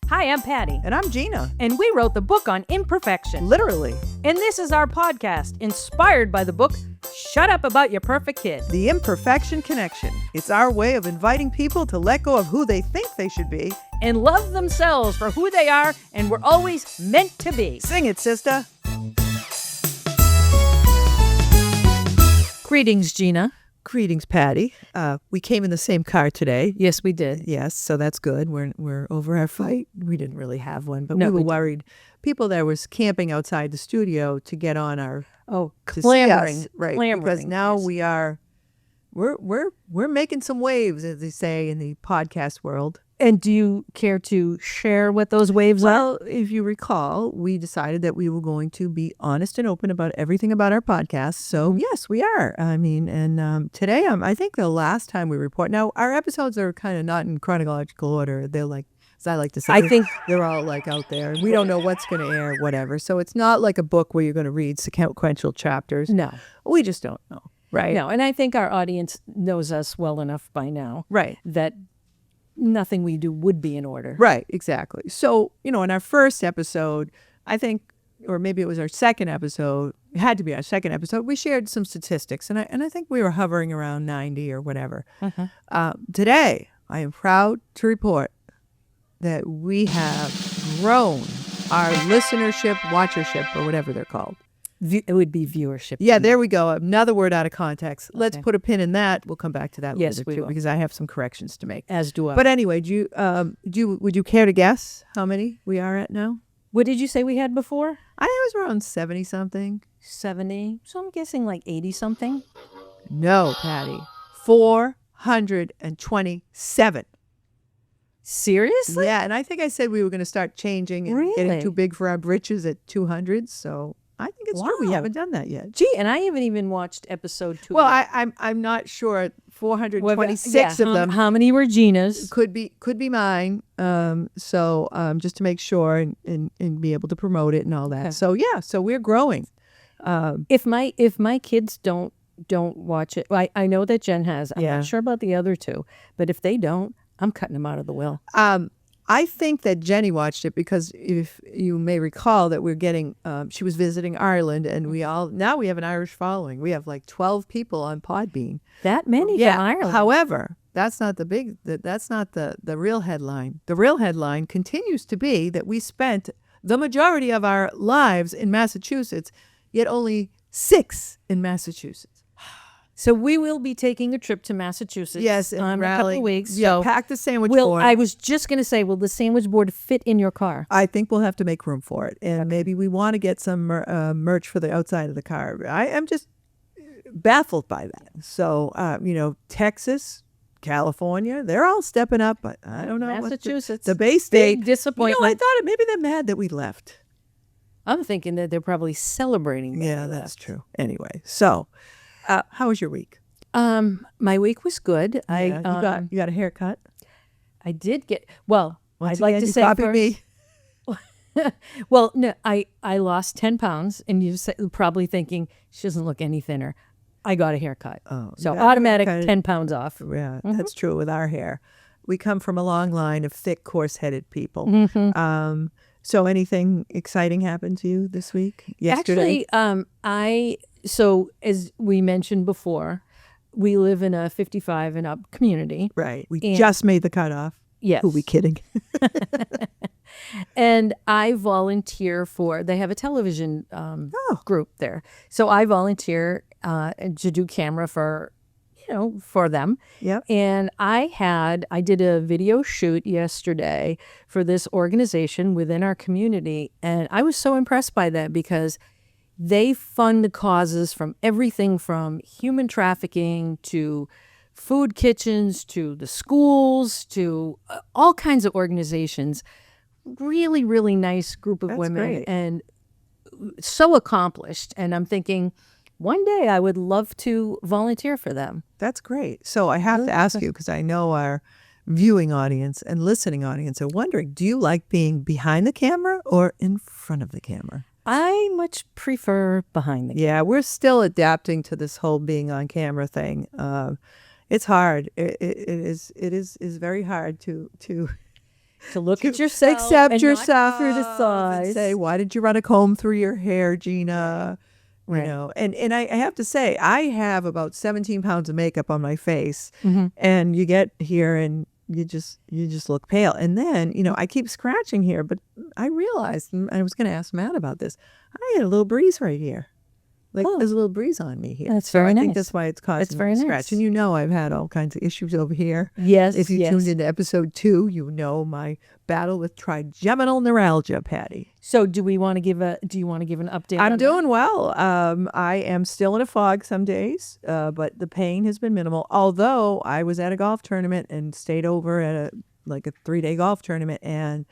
Hi, I'm Patty. And I'm Gina. And we wrote the book on imperfection. Literally. And this is our podcast, inspired by the book, Shut Up About Your Perfect Kid. The Imperfection Connection. It's our way of inviting people to let go of who they think they should be. And love themselves for who they are and were always meant to be. Sing it, sister. Greetings, Gina. Greetings, Patty. We came in the same car today. Yes, we did. Yes, so that's good. We're over our fight. We didn't really have one, but No, we were we worried. People that was camping outside the studio to get on our to see clamoring. us, right? Clamoring, Because now yes. we're making some waves, as they say in the podcast world. And do you care to share what those waves are? Well, if you recall, we decided that we were going to be honest and open about everything about our podcast. So yes, we are. I mean, and today, I think the last time we report. Now, our episodes are kind of not in chronological order. They're like, as I like to say, I think they're all like out there. We don't know what's going to air, whatever. So it's not like a book where you're going to read sequential chapters. no. We just don't know, right? No, and I think our audience knows us well enough by now Right. that nothing we do would be in order. Right, exactly. So, in our first episode, I think, or maybe it was our second episode, it had to be our second episode, we shared some statistics, and I think we were hovering around 90 or whatever. Today, I am proud to report that we have grown our listenership, watchership, or whatever they're called. It would be viewership. Yeah, there we go. Another word out of context. Let's Okay. put a pin in that. We'll come back to that Yes, later we too, will. because I have some corrections to make. As do I. But anyway, would you care to guess how many we are at now? What did you say we had before? I think it was around 70 something. 70. So I'm guessing like 80 something. No, Patty. 427. Seriously? Yeah, and I think I said we were going to start changing and getting Really? too big for our britches at 200. So I think it's true. We Wow. haven't done that yet. Gee, and I haven't even watched episode 2. Well, yet. I'm not sure. Well, 426 yeah, of them How many were Gina's? could be mine. So just to make sure and be able to promote it and all that. Okay. So yeah, so we're growing. If my kids don't watch it, I know that Jen has. I'm Yeah. not sure about the other two, but if they don't, I'm cutting them out of the will. I think that Jenny watched it because if you may recall that we're getting, she was visiting Ireland, and we have an Irish following. We have like 12 people on Podbean. That many from Ireland. However, that's not that's not the real headline. The real headline continues to be that we spent the majority of our lives in Massachusetts, yet only 6 in Massachusetts. So we will be taking a trip to Massachusetts. Yes, in and a couple of weeks. Yeah, So pack the sandwich will board. I was just going to say, will the sandwich board fit in your car? I think we'll have to make room for it. And maybe we want to get some merch for the outside of the car. I am just baffled by that. So, Texas, California, they're all stepping up. But I don't know. Massachusetts. The Bay State. Big disappointment. I thought maybe they're mad that we left. I'm thinking that they're probably celebrating. that Yeah, we that's left. true. Anyway, so how was your week? My week was good. Yeah, you got a haircut? I did get, well, Once I'd like again, to you say copied first, me. well, no, I lost 10 pounds, and you're probably thinking she doesn't look any thinner. I got a haircut. Oh, So you got a automatic haircut. 10 pounds off. Yeah, that's true with our hair. We come from a long line of thick, coarse-headed people. Mm-hmm. So anything exciting happened to you this week? Yesterday? Actually, so as we mentioned before, we live in a 55 and up community. Right. We And- just made the cutoff. Yes. Who are we kidding? And I volunteer they have a television group there. So I volunteer to do camera for them. Yep. And I did a video shoot yesterday for this organization within our community. And I was so impressed by that because they fund causes from everything from human trafficking to food kitchens to the schools to all kinds of organizations. Really, really nice group of That's women great. and so accomplished. And I'm thinking, one day I would love to volunteer for them. That's great. So I have to ask you, because I know our viewing audience and listening audience are wondering, do you like being behind the camera or in front of the camera? I much prefer behind the camera. Yeah, we're still adapting to this whole being on camera thing. It's hard. It is very hard to to look at yourself, accept and yourself, not and criticize. say, "Why did you run a comb through your hair, Gina?" Right. You know, and I have to say, I have about 17 pounds of makeup on my face, Mm-hmm. and you get here and you just look pale. And then, you know, I keep scratching here, but I realized, and I was going to ask Matt about this, I had a little breeze right here. Like Oh. there's a little breeze on me here. That's So very I think nice. that's why it's causing That's very the nice. scratch. And you know I've had all kinds of issues over here. Yes, If you yes. tuned into episode 2, you know my battle with trigeminal neuralgia, Patty. So do you want to give an update? I'm on doing well. I am still in a fog some days, but the pain has been minimal. Although I was at a golf tournament and stayed over at a 3-day golf tournament, and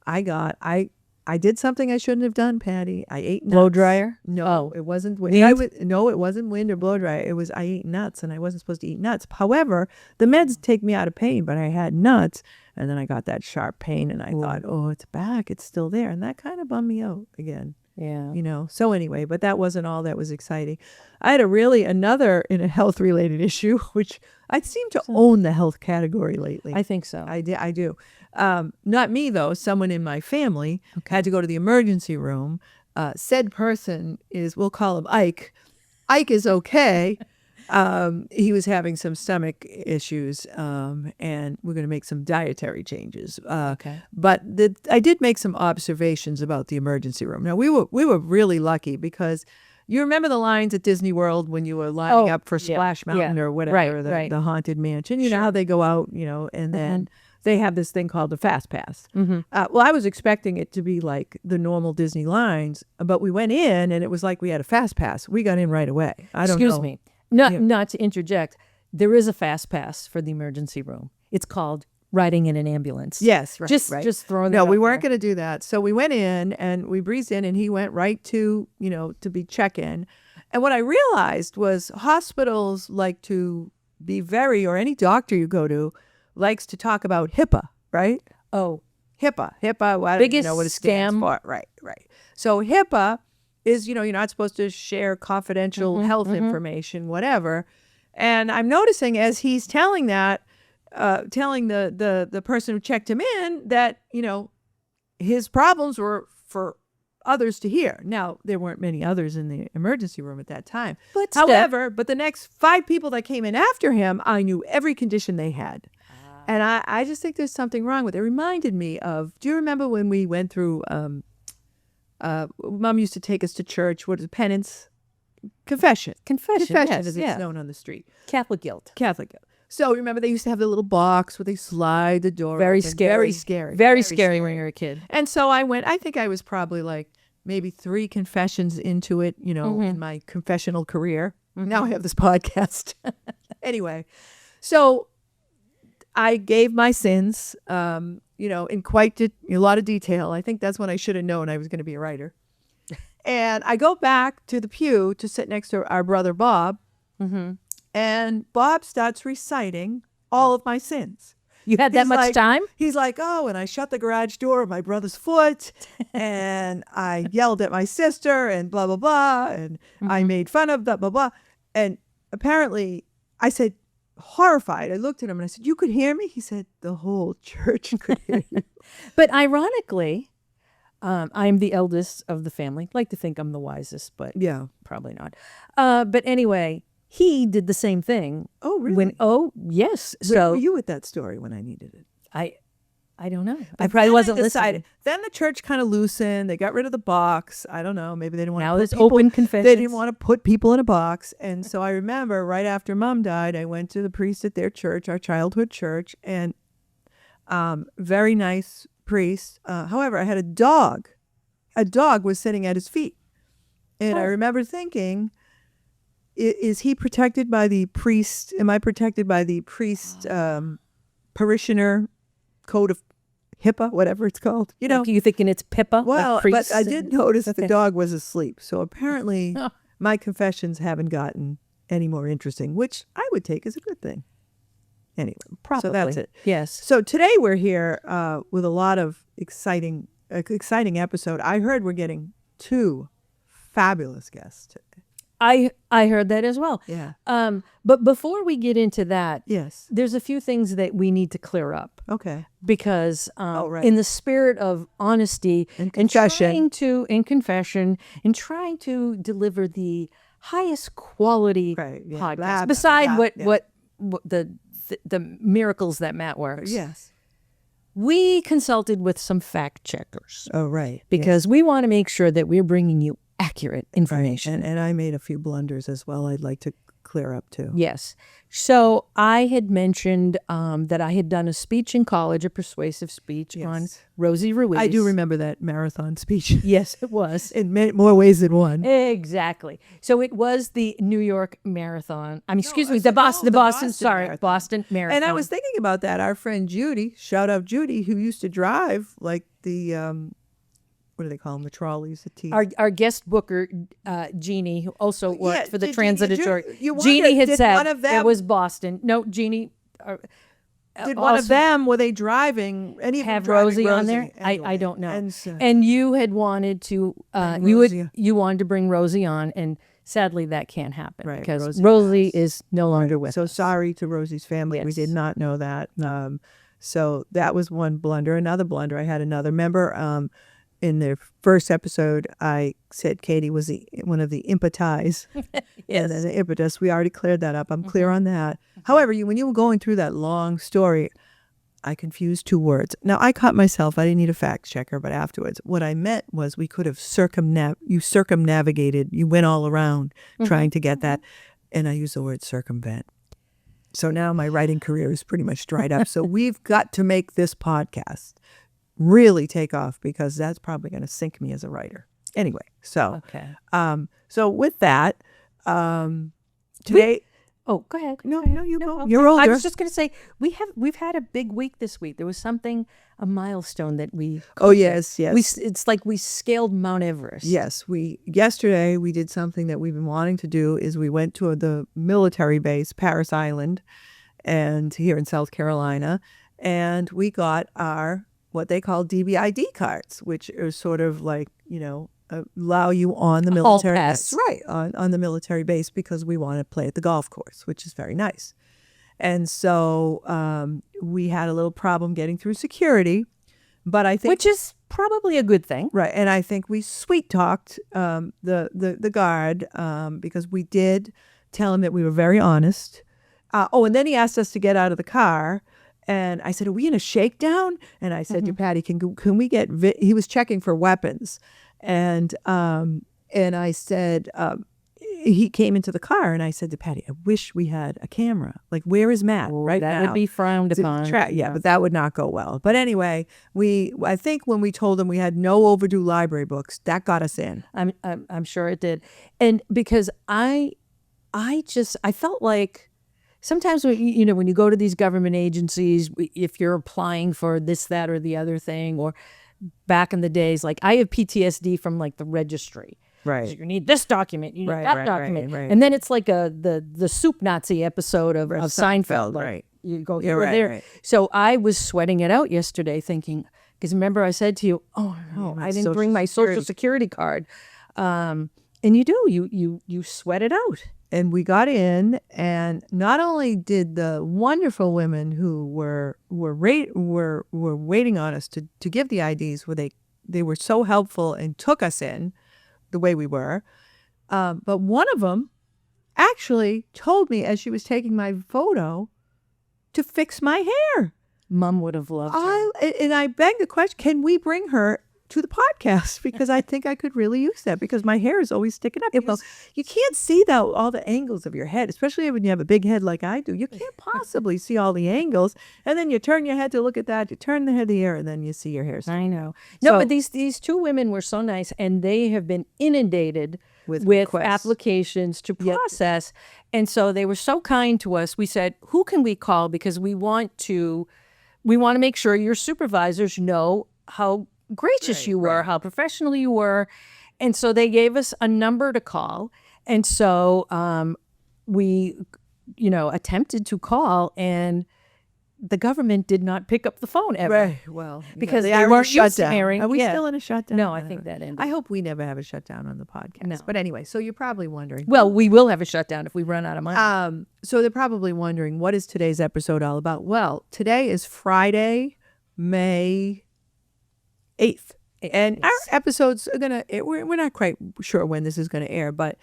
I did something I shouldn't have done, Patty. I ate nuts. Blow dryer? No, Oh. it wasn't wind. Wind? No, it wasn't wind or blow dryer. It was I ate nuts, and I wasn't supposed to eat nuts. However, the meds take me out of pain, but I had nuts, and then I got that sharp pain, and I thought, oh, it's back. It's still there, and that kind of bummed me out again. Yeah. You know. So anyway, but that wasn't all that was exciting. I had another in a health related issue, which I seem to own the health category lately. I think so. I do. Not me, though. Someone in my family had to go to the emergency room. Said person we'll call him Ike. Ike is okay. He was having some stomach issues, and we're going to make some dietary changes. Okay. But I did make some observations about the emergency room. Now, we were really lucky because you remember the lines at Disney World when you were lining up for Splash Mountain or whatever, the haunted mansion. You know how they go out, you know, and then they have this thing called the Fast Pass. Mm-hmm. Well, I was expecting it to be like the normal Disney lines, but we went in and it was like we had a Fast Pass. We got in right away. I don't know. Excuse me. Not to interject. There is a fast pass for the emergency room. It's called riding in an ambulance. Yes, right. Just throwing. No, we weren't going to do that. So we went in and we breezed in, and he went right to to be check-in. And what I realized was hospitals like to be or any doctor you go to likes to talk about HIPAA, right? Oh, HIPAA. I biggest don't know what it stands scam. for. Right. So HIPAA is, you're not supposed to share confidential health information, whatever. And I'm noticing as he's telling that, telling the person who checked him in that, his problems were for others to hear. Now, there weren't many others in the emergency room at that time. But however, the next 5 people that came in after him, I knew every condition they had. And I just think there's something wrong with it. It reminded me of, do you remember when we went through, Mom used to take us to church, what is it, penance? Confession, yes, as it's known on the street. Catholic guilt. So remember they used to have the little box where they slide the door Very open. scary. Very scary when you're a kid. And so I think I was probably like maybe 3 confessions into it, in my confessional career. Now I have this podcast. Anyway, so I gave my sins, in quite a lot of detail. I think that's when I should have known I was going to be a writer. And I go back to the pew to sit next to our brother Bob, and Bob starts reciting all of my sins. You had that much time? He's like, oh, and I shut the garage door of my brother's foot, and I yelled at my sister, and blah, blah, blah, and I made fun of blah, blah, blah. And apparently, I said, horrified, I looked at him and I said, you could hear me? He said, the whole church could hear you. But ironically, I'm the eldest of the family. Like to think I'm the wisest, but Yeah. probably not. But anyway, he did the same thing. Oh, really? Yes. Where were you at that story when I needed it? I don't know. I probably wasn't listening. Then the church kind of loosened. They got rid of the box. I don't know. Maybe they didn't want Now to there's put people, open confessions. They didn't want to put people in a box. And so I remember right after Mom died, I went to the priest at their church, our childhood church, and very nice priest. However, I had a dog. A dog was sitting at his feet. And I remember thinking, is he protected by the priest? Am I protected by the priest parishioner code of HIPAA, whatever it's called? You thinking it's Pippa? Well, like but I did notice Okay. the dog was asleep. So apparently my confessions haven't gotten any more interesting, which I would take as a good thing. Anyway, Probably. so that's it. Yes. So today we're here with a lot of exciting episode. I heard we're getting 2 fabulous guests today. I heard that as well. Yeah. But before we get into that, Yes. there's a few things that we need to clear up Okay. because right. in the spirit of honesty And confession. in confession and trying to deliver the highest quality Right, yeah. podcast Blah, blah, beside blah, what yeah. what the miracles that Matt works. Yes. We consulted with some fact checkers Oh, right. because we want to make sure that we're bringing you accurate information. And I made a few blunders as well I'd like to clear up too. Yes. So I had mentioned that I had done a speech in college, a persuasive speech on Rosie Ruiz. I do remember that marathon speech. Yes, it was. In more ways than one. Exactly. So it was the New York Marathon. I mean, excuse me, the Boston Marathon. Boston Marathon. And I was thinking about that. Our friend Judy, shout out Judy, who used to drive like the, what do they call them? The trolleys, the teeth. Our guest booker, Gina, who also worked for the Transit Authority. You wonder, Jeannie had did said one of them- it was Boston. No, Jeannie. Did one of them, were they driving? Any of them Have driving Rosie on there? Anyway, I don't know. And so, And you had wanted to Rosie. you wanted to bring Rosie on, and sadly that can't happen Right, because Rosie is no longer with so us. sorry to Rosie's family. We Yes. did not know that. So that was one blunder. Another blunder. I had another. Remember, in the first episode, I said Katie was one of the impetize. Yes. And the impetus. We already cleared that up. I'm clear on that. However, when you were going through that long story, I confused two words. Now, I caught myself. I didn't need a fact checker, but afterwards, what I meant was we could have circumnavigated. You went all around trying to get that. And I used the word circumvent. So now my writing career is pretty much dried up. So we've got to make this podcast really take off because that's probably going to sink me as a writer. Anyway, so Okay. so with that, today. Oh, go ahead. No, Go ahead. no, you go. okay. You're older. I was just going to say we've had a big week this week. There was a milestone that we. Oh yes, yes. It's like we scaled Mount Everest. Yes, yesterday we did something that we've been wanting to do. Is we went to the military base, Paris Island, and here in South Carolina, and we got our what they call DBID cards, which are sort of like allow you on the military pass. right on the military base because we want to play at the golf course, which is very nice. And so we had a little problem getting through security, but I think Which is probably a good thing. right, and I think we sweet talked the guard because we did tell him that we were very honest. And then he asked us to get out of the car. And I said, "Are we in a shakedown?" And I said to Patty, "Can we get?" He was checking for weapons, and I said, he came into the car, and I said to Patty, "I wish we had a camera. Like, where is Matt right that now?" would be frowned upon. Yeah, but that would not go well. But anyway, I think when we told him we had no overdue library books, that got us in. I'm sure it did, and because I felt like. Sometimes when you go to these government agencies, if you're applying for this, that, or the other thing, or back in the days, like I have PTSD from like the registry. Right. So you need this document, you need Right, that right, document, right. And then it's like the soup Nazi episode of Seinfeld. Like, right. You go You're here right, there. right. So I was sweating it out yesterday, thinking because remember I said to you, "Oh no, I didn't bring my Social Security card," and you do you sweat it out. And we got in, and not only did the wonderful women who were waiting on us to give the IDs, they were so helpful and took us in the way we were. But one of them actually told me as she was taking my photo to fix my hair. Mom would have loved her. And I begged the question, can we bring her to the podcast? Because I think I could really use that because my hair is always sticking up. You can't see all the angles of your head, especially when you have a big head like I do. You can't possibly see all the angles. And then you turn your head to look at that. You turn the head of the hair, and then you see your hair. I know. No, but these two women were so nice, and they have been inundated with applications to process. And so they were so kind to us. We said, who can we call? Because we want to make sure your supervisors know how gracious you were, how professional you were. And so they gave us a number to call. And so we, attempted to call, and the government did not pick up the phone ever. Right. Well, Because they they are weren't shut used to down. airing- Are we yeah. still in a shutdown? No, I think that ended. I hope we never have a shutdown on the podcast. No. But anyway, so you're probably wondering. Well, we will have a shutdown if we run out of money. So they're probably wondering, what is today's episode all about? Well, today is Friday, May 8th. And our episodes are going to, we're not quite sure when this is going to air, but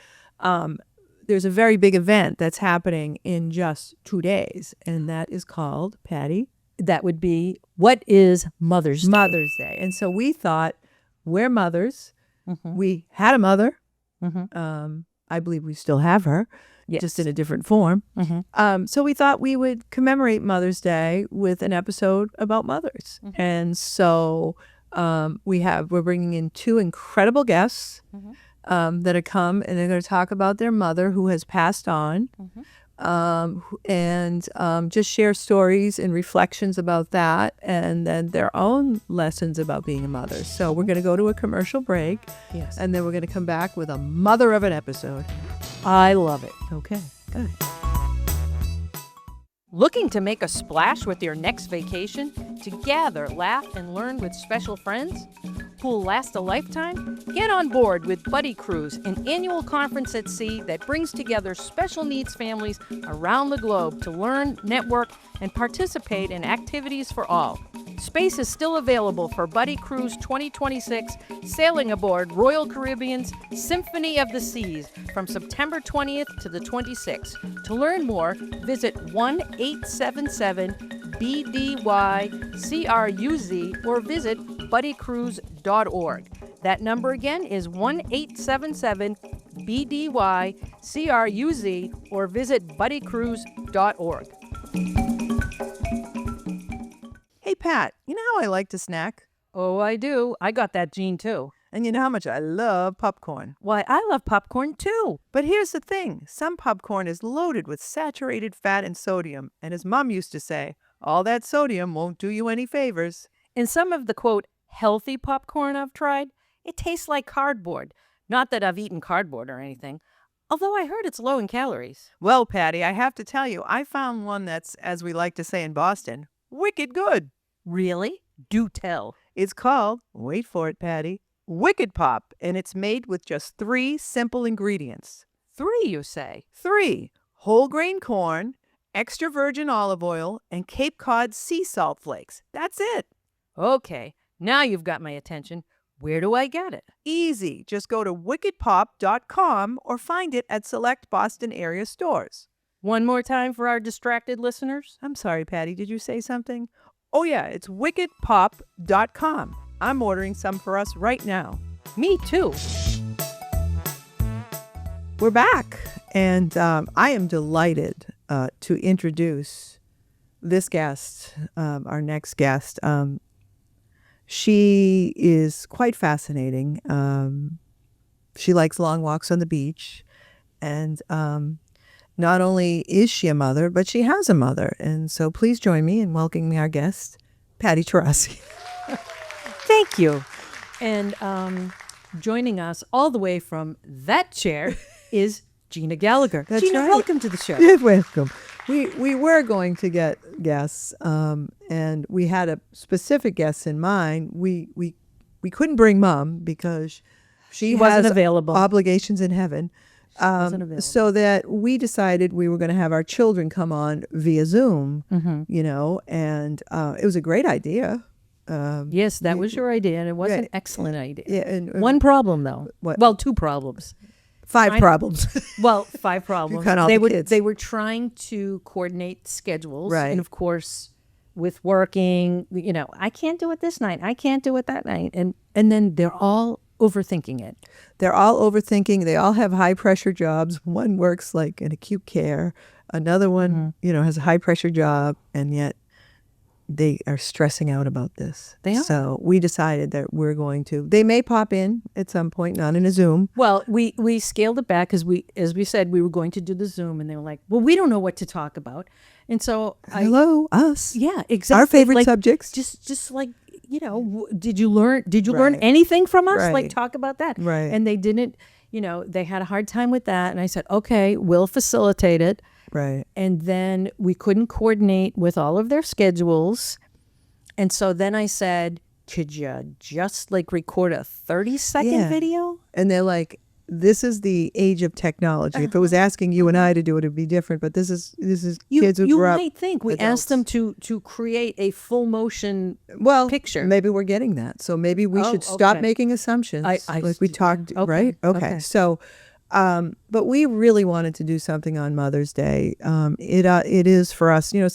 there's a very big event that's happening in just 2 days. And that is called, Patty? That would be, what is Mother's Day? Mother's Day. And so we thought, we're mothers. Mhm. We had a mother. Mhm. I believe we still have her, Yes. just in a different form. Mhm. So we thought we would commemorate Mother's Day with an episode about mothers. And so we're bringing in 2 incredible guests that have come, and they're going to talk about their mother who has passed on, and just share stories and reflections about that, and then their own lessons about being a mother. So we're going to go to a commercial break, Yes. and then we're going to come back with a mother of an episode. I love it. Okay, good. Looking to make a splash with your next vacation? To gather, laugh, and learn with special friends? Who'll last a lifetime? Get on board with Buddy Cruise, an annual conference at sea that brings together special needs families around the globe to learn, network, and participate in activities for all. Space is still available for Buddy Cruise 2026, sailing aboard Royal Caribbean's Symphony of the Seas from September 20th to the 26th. To learn more, visit 1-877-BDY-CRUZ or visit buddycruise.org. That number again is 1-877-BDY-CRUZ or visit buddycruise.org. Hey, Pat, you know how I like to snack? Oh, I do. I got that gene too. And you know how much I love popcorn. Why, I love popcorn too. But here's the thing. Some popcorn is loaded with saturated fat and sodium. And as Mom used to say, all that sodium won't do you any favors. In some of the, quote, healthy popcorn I've tried, it tastes like cardboard. Not that I've eaten cardboard or anything, although I heard it's low in calories. Well, Patty, I have to tell you, I found one that's, as we like to say in Boston, wicked good. Really? Do tell. It's called, wait for it, Patty, Wicked Pop, and it's made with just 3 simple ingredients. 3, you say? 3, whole grain corn, extra virgin olive oil, and Cape Cod sea salt flakes. That's it. Okay, now you've got my attention. Where do I get it? Easy. Just go to wickedpop.com or find it at select Boston area stores. One more time for our distracted listeners. I'm sorry, Patty, did you say something? Oh yeah, it's wickedpop.com. I'm ordering some for us right now. Me too. We're back, and I am delighted to introduce this guest, our next guest. She is quite fascinating. She likes long walks on the beach, and not only is she a mother, but she has a mother. And so please join me in welcoming our guest, Patty Tarasi. Thank you. And joining us all the way from that chair is Gina Gallagher. That's Gina, right. welcome to the show. You're welcome. We were going to get guests, and we had a specific guest in mind. We couldn't bring Mom because she wasn't has available. obligations in heaven. wasn't available. So that we decided we were going to have our children come on via Zoom, you know, and it was a great idea. Yes, that was your idea, and it was an excellent idea. Yeah, and One problem, though. What? Well, 2 problems. 5 problems. Well, 5 problems. count all they the were kids. they were trying to coordinate schedules, Right. and of course, with working, you know, I can't do it this night. I can't do it that night, and then they're all overthinking it. They're all overthinking. They all have high pressure jobs. One works like in acute care. Another one, you know, has a high pressure job, and yet they are stressing out about this. They are. So we decided that we're going to. They may pop in at some point, not in a Zoom. Well, we scaled it back because as we said, we were going to do the Zoom, and they were like, "Well, we don't know what to talk about," and so Hello, us. yeah, exactly. Our favorite Like, subjects. just like, you know, did you learn Right. anything from us? Right. Like, talk about that. Right. And they didn't, you know, they had a hard time with that. And I said, okay, we'll facilitate it. Right. And then we couldn't coordinate with all of their schedules. And so then I said, could you just like record a 30-second Yeah. video? And they're like, this is the age of technology. If it was asking you and I to do it, it'd be different. But this is kids who You grew up might think we asked them to create a full motion picture. Maybe we're getting that. So maybe we should stop okay. making assumptions like we talked, okay, right? Okay. okay. So, but we really wanted to do something on Mother's Day. It is for us, you know,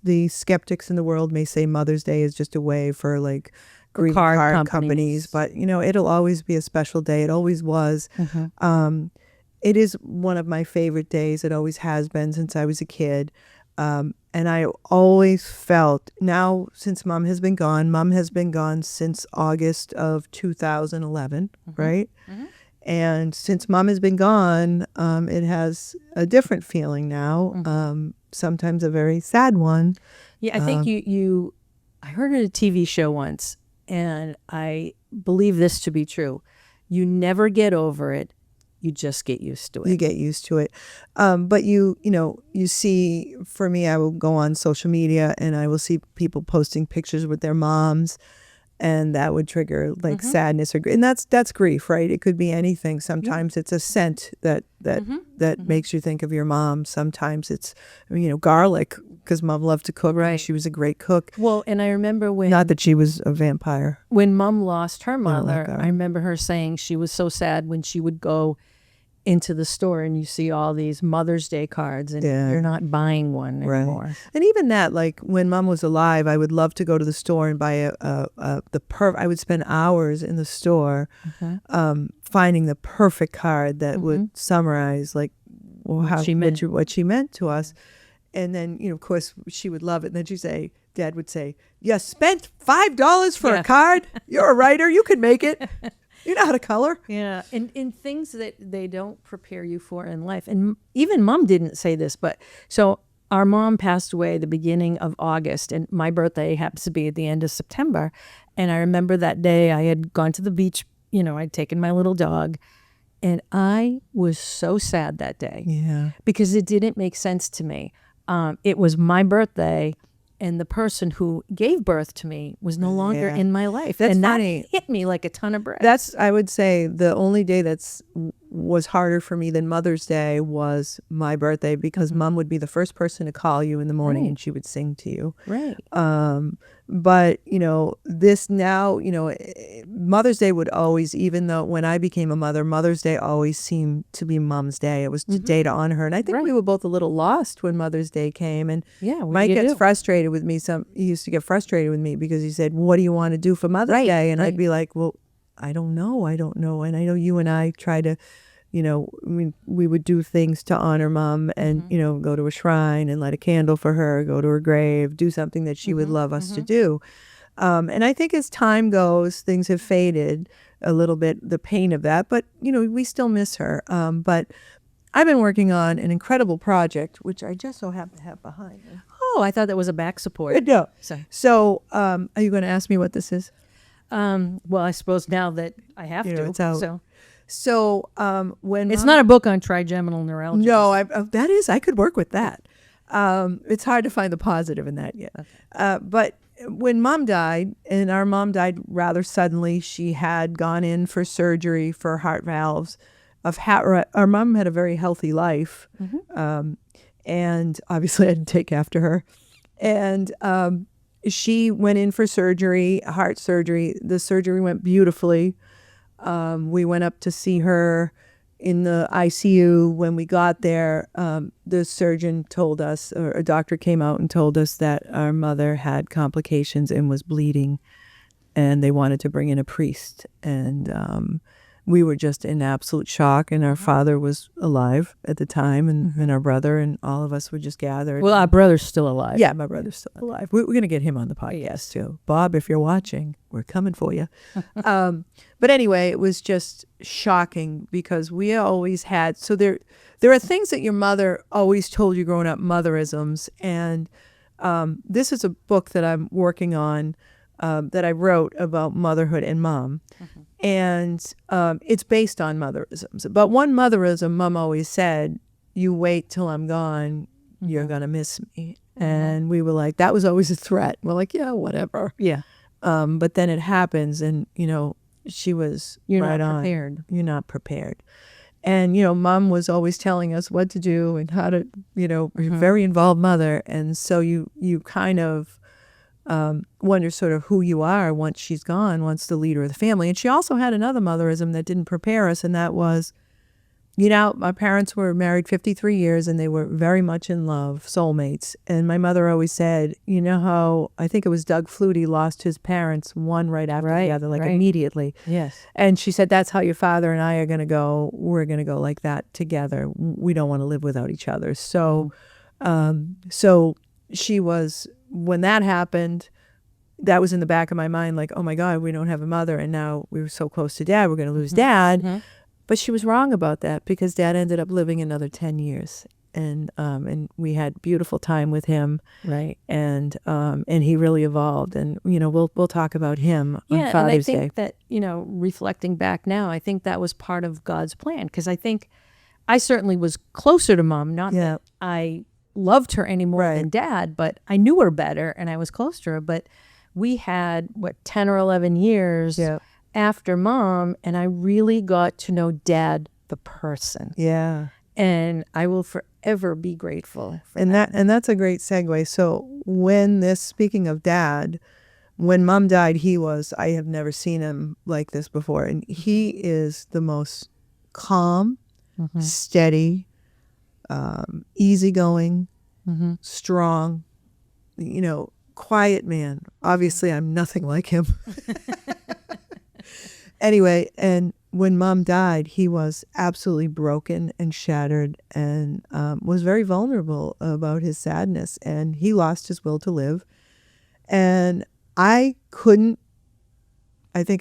the skeptics in the world may say Mother's Day is just a way for like greeting card companies, but you know, it'll always be a special day. It always was. It is one of my favorite days. It always has been since I was a kid. And I always felt now, since Mom has been gone since August of 2011, right? And since Mom has been gone, it has a different feeling now, sometimes a very sad one. Yeah, I think I heard it at a TV show once, and I believe this to be true. You never get over it. You just get used to it. You get used to it. But you see, for me, I will go on social media and I will see people posting pictures with their moms, and that would trigger like sadness and that's grief, right? It could be anything. Sometimes it's a scent that makes you think of your mom. Sometimes it's, garlic, because Mom loved to cook. Right. She was a great cook. Well, and I remember Not that she was a vampire. when Mom lost her mother, that. I remember her saying she was so sad when she would go into the store and you see all these Mother's Day cards and you're not buying one anymore. And even that, like when Mom was alive, I would love to go to the store and buy I would spend hours in the store finding the perfect card that would summarize like what she meant to us. And then, of course, she would love it. And then Dad would say, you spent $5 for a card? You're a writer. You can make it. You know how to color. Yeah. And in things that they don't prepare you for in life. And even Mom didn't say this, but so our mom passed away the beginning of August, and my birthday happens to be at the end of September. And I remember that day I had gone to the beach, I'd taken my little dog, and I was so sad that day. Yeah. Because it didn't make sense to me. It was my birthday, and the person who gave birth to me was no longer in my life. That's and funny. That hit me like a ton of bricks. That's, I would say, the only day was harder for me than Mother's Day was my birthday, because Mom would be the first person to call you in the morning and she would sing to you. Right. But, this now, Mother's Day would always, even though when I became a mother, Mother's Day always seemed to be Mom's day. It was the day to honor her. And I think we were both a little lost when Mother's Day came. And Mike gets frustrated with me. He used to get frustrated with me because he said, what do you want to do for Mother's Day? And I'd be like, well, I don't know. And I know you and I try to, we would do things to honor Mom and, go to a shrine and light a candle for her, go to her grave, do something that she would love us to do. And I think as time goes, things have faded a little bit, the pain of that, but, we still miss her. But I've been working on an incredible project, which I just so happen to have behind me. Oh, I thought that was a back support. No. Sorry. So are you going to ask me what this is? Well, I suppose now that I have to. It's out. So when it's not a book on trigeminal neuralgia. No, I could work with that. It's hard to find the positive in that yet. Okay. But when Mom died, and our mom died rather suddenly, she had gone in for surgery for heart valves. Our mom had a very healthy life, and obviously I had to take after her. And she went in for surgery, heart surgery. The surgery went beautifully. We went up to see her in the ICU. When we got there, the surgeon told us, or a doctor came out and told us that our mother had complications and was bleeding, and they wanted to bring in a priest. And we were just in absolute shock, and our father was alive at the time, and our brother, and all of us were just gathered. Well, our brother's still alive. Yeah, my brother's still alive. We're going to get him on the podcast too. Bob, if you're watching, we're coming for you. But anyway, it was just shocking because we always had, so there are things that your mother always told you growing up, motherisms. And this is a book that I'm working on that I wrote about motherhood and Mom. And it's based on motherisms. But one motherism Mom always said you wait till I'm gone, you're going to miss me. And we were like, that was always a threat. We're like, yeah, whatever. Yeah. But then it happens, and, she was You're right not on. prepared. You're not prepared. And, Mom was always telling us what to do and how to, you're a very involved mother. And so you kind of wonder sort of who you are once she's gone, once the leader of the family. And she also had another motherism that didn't prepare us, and that was, my parents were married 53 years, and they were very much in love, soulmates. And my mother always said, how, I think it was Doug Flutie lost his parents one right after the other, like immediately. Yes. And she said, that's how your father and I are going to go. We're going to go like that together. We don't want to live without each other. So, so she was, when that happened, that was in the back of my mind, like, oh my God, we don't have a mother. And now we were so close to Dad, we're going to lose Dad. But she was wrong about that, because Dad ended up living another 10 years. And we had beautiful time with him. Right. And he really evolved. And, we'll talk about him on Father's Day. And I think that, reflecting back now, I think that was part of God's plan. Because I think I certainly was closer to Mom. Not that I loved her any more than Dad, but I knew her better and I was close to her. But we had, 10 or 11 years after Mom, and I really got to know Dad, the person. Yeah. And I will forever be grateful for that. And that's a great segue. So speaking of Dad, when Mom died, I have never seen him like this before. And he is the most calm, steady, easygoing, strong, quiet man. Obviously, I'm nothing like him. Anyway, and when Mom died, he was absolutely broken and shattered, and was very vulnerable about his sadness. And he lost his will to live. And I think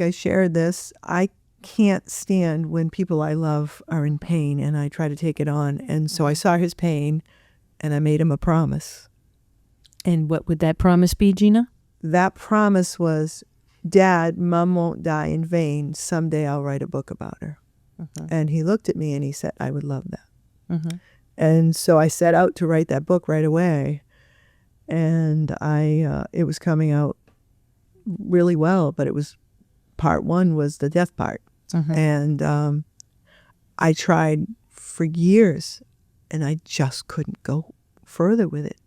I shared this, I can't stand when people I love are in pain, and I try to take it on. And so I saw his pain, and I made him a promise. And what would that promise be, Gina? That promise was, Dad, Mom won't die in vain. Someday I'll write a book about her. And he looked at me and he said, I would love that. And so I set out to write that book right away. And it was coming out really well, but it was, part one was the death part. And I tried for years, and I just couldn't go further with it.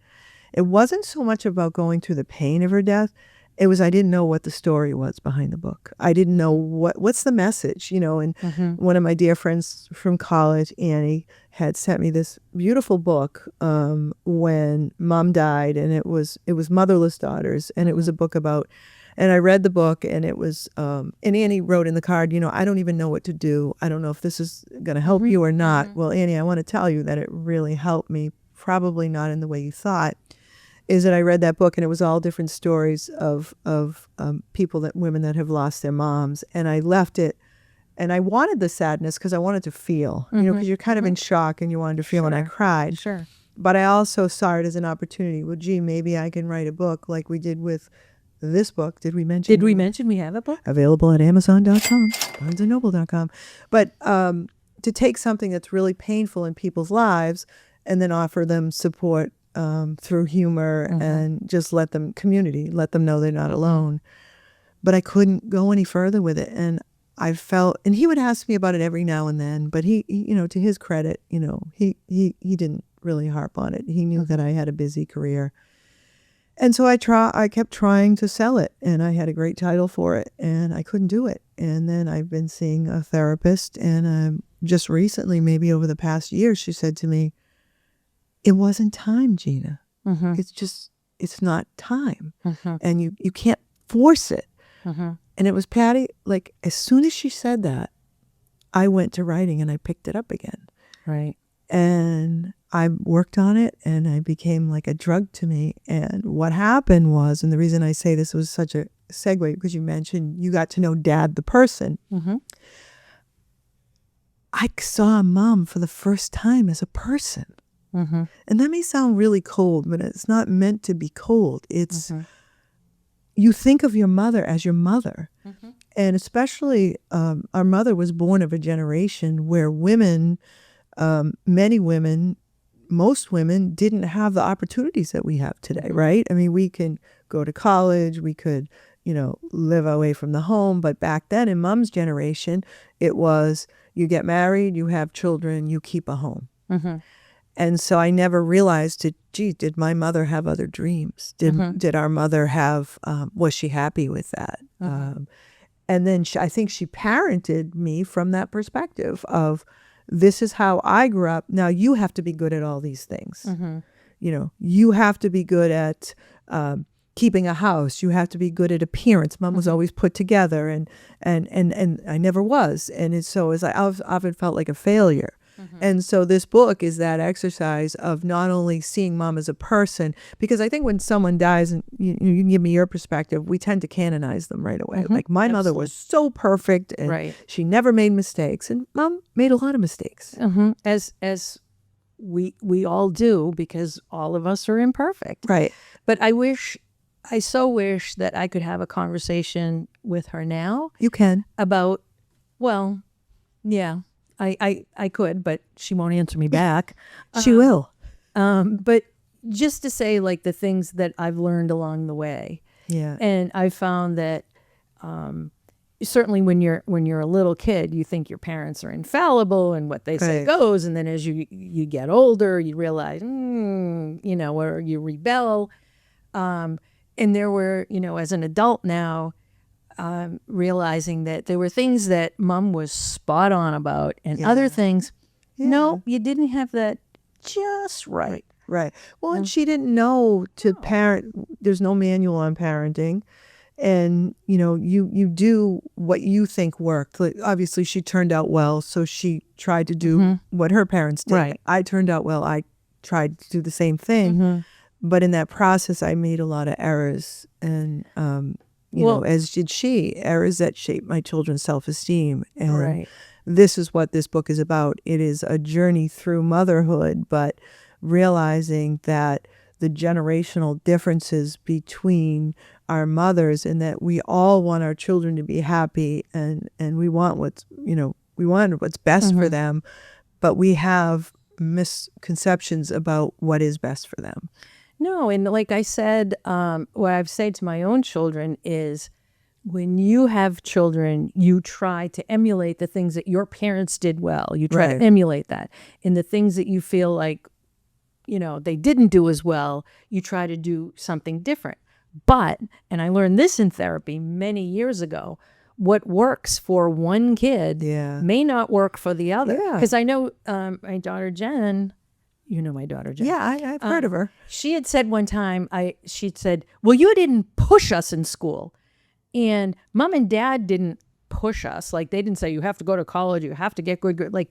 It wasn't so much about going through the pain of her death. It was, I didn't know what the story was behind the book. I didn't know what's the message, and one of my dear friends from college, Annie, had sent me this beautiful book when Mom died, and it was Motherless Daughters, and it was a book about, and I read the book, and it was, and Annie wrote in the card, I don't even know what to do. I don't know if this is going to help you or not. Well, Annie, I want to tell you that it really helped me, probably not in the way you thought. Is that I read that book, and it was all different stories of women that have lost their moms. And I left it, and I wanted the sadness because I wanted to feel, because you're kind of in shock and you wanted to feel, and I cried. Sure. But I also saw it as an opportunity. Well, gee, maybe I can write a book like we did with this book. Did we mention we have a book? Available at Amazon.com, BarnesandNoble.com. But to take something that's really painful in people's lives and then offer them support through humor and just let them know they're not alone. But I couldn't go any further with it. And I felt, and he would ask me about it every now and then, but he, to his credit, he didn't really harp on it. He knew that I had a busy career. And so I kept trying to sell it, and I had a great title for it, and I couldn't do it. And then I've been seeing a therapist, and just recently, maybe over the past year, she said to me, it wasn't time, Gina. It's not time. And you can't force it. And it was Patty, like, as soon as she said that, I went to writing and I picked it up again. Right. And I worked on it, and I became like a drug to me. And what happened was, and the reason I say this was such a segue, because you mentioned you got to know Dad, the person. I saw Mom for the first time as a person. And that may sound really cold, but it's not meant to be cold. It's, you think of your mother as your mother. And especially our mother was born of a generation where women many women, most women didn't have the opportunities that we have today, right? I mean, we can go to college, we could, live away from the home. But back then in Mom's generation, it was you get married, you have children, you keep a home. And so I never realized, did my mother have other dreams? Did our mother have, was she happy with that? And then I think she parented me from that perspective of, this is how I grew up. Now you have to be good at all these things. You have to be good at keeping a house. You have to be good at appearance. Mom was always put together, and I never was. And so I often felt like a failure. And so this book is that exercise of not only seeing Mom as a person, because I think when someone dies, and you can give me your perspective, we tend to canonize them right away. Like my mother was so perfect, and she never made mistakes, and Mom made a lot of mistakes. As we all do, because all of us are imperfect. Right. But I so wish that I could have a conversation with her now. You can. About, well, yeah. I could, but she won't answer me back. She will. But just to say, like, the things that I've learned along the way. Yeah. And I found that certainly when you're a little kid, you think your parents are infallible and what they say goes. And then as you get older, you realize, or you rebel. And there were, as an adult now, realizing that there were things that Mom was spot on about, and other things, no, you didn't have that just right. Right. Well, and she didn't know to parent. There's no manual on parenting. And, you do what you think worked. Like, obviously, she turned out well, so she tried to do what her parents did. Right. I turned out well. I tried to do the same thing. But in that process, I made a lot of errors. And, as did she, errors that shaped my children's self-esteem. And this is what this book is about. It is a journey through motherhood, but realizing that the generational differences between our mothers, and that we all want our children to be happy, and we want what's best for them, but we have misconceptions about what is best for them. No, and like I said, what I've said to my own children is, when you have children, you try to emulate the things that your parents did well. You try to emulate that. And the things that you feel like, they didn't do as well, you try to do something different. But, and I learned this in therapy many years ago, what works for one kid may not work for the other. Because I know my daughter Jen, my daughter Jen. Yeah, I've heard of her. She had said one time, she'd said, well, you didn't push us in school. And Mom and Dad didn't push us. Like, they didn't say, you have to go to college, you have to get good. Like,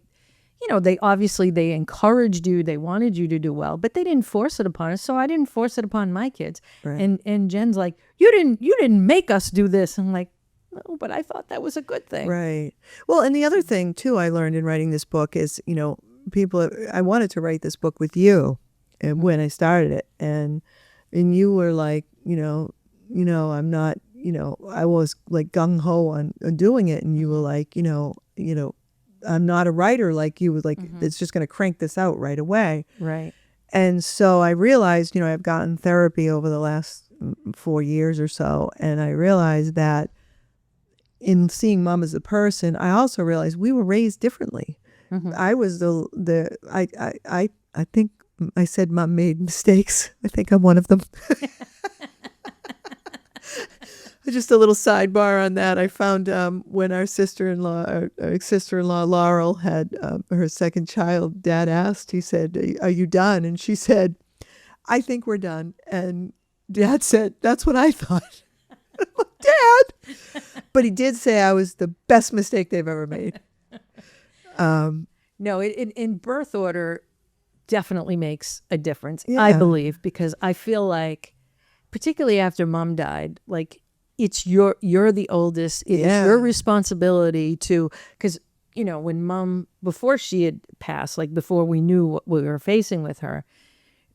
they encouraged you, they wanted you to do well, but they didn't force it upon us. So I didn't force it upon my kids. Right. And Jen's like, you didn't make us do this. I'm like, no, but I thought that was a good thing. Right. Well, and the other thing too I learned in writing this book is, I wanted to write this book with you, and when I started it, and you were like, I'm not, I was like gung ho on doing it, and you were like, I'm not a writer like you. Was like, it's just going to crank this out right away. Right. And so I realized, I've gotten therapy over the last 4 years or so, and I realized that in seeing Mom as a person, I also realized we were raised differently. I was I think I said Mom made mistakes. I think I'm one of them. Just a little sidebar on that. I found when our sister-in-law Laurel had her second child, Dad asked, he said, are you done? And she said, I think we're done. And Dad said, that's what I thought. Dad! But he did say I was the best mistake they've ever made. No, in birth order definitely makes a difference, I believe, because I feel like, particularly after Mom died, like, it's you're the oldest. It is your responsibility to, because, when Mom, before she had passed, like before we knew what we were facing with her,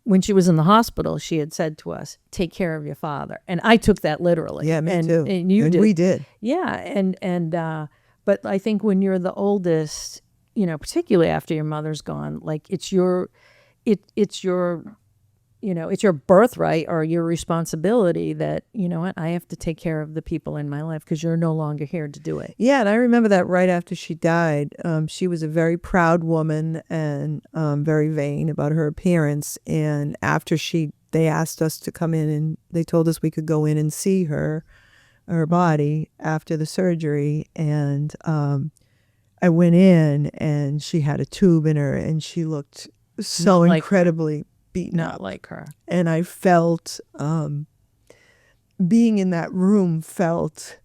when she was in the hospital, she had said to us, take care of your father. And I took that literally. Yeah, me too. And you did. We did. Yeah. But I think when you're the oldest, particularly after your mother's gone, like it's your it's your birthright or your responsibility that, what, I have to take care of the people in my life because you're no longer here to do it. Yeah, and I remember that right after she died. She was a very proud woman and very vain about her appearance. And after they asked us to come in, and they told us we could go in and see her body after the surgery. And I went in, and she had a tube in her, and she looked so incredibly beaten Not up. like her. And I felt being in that room felt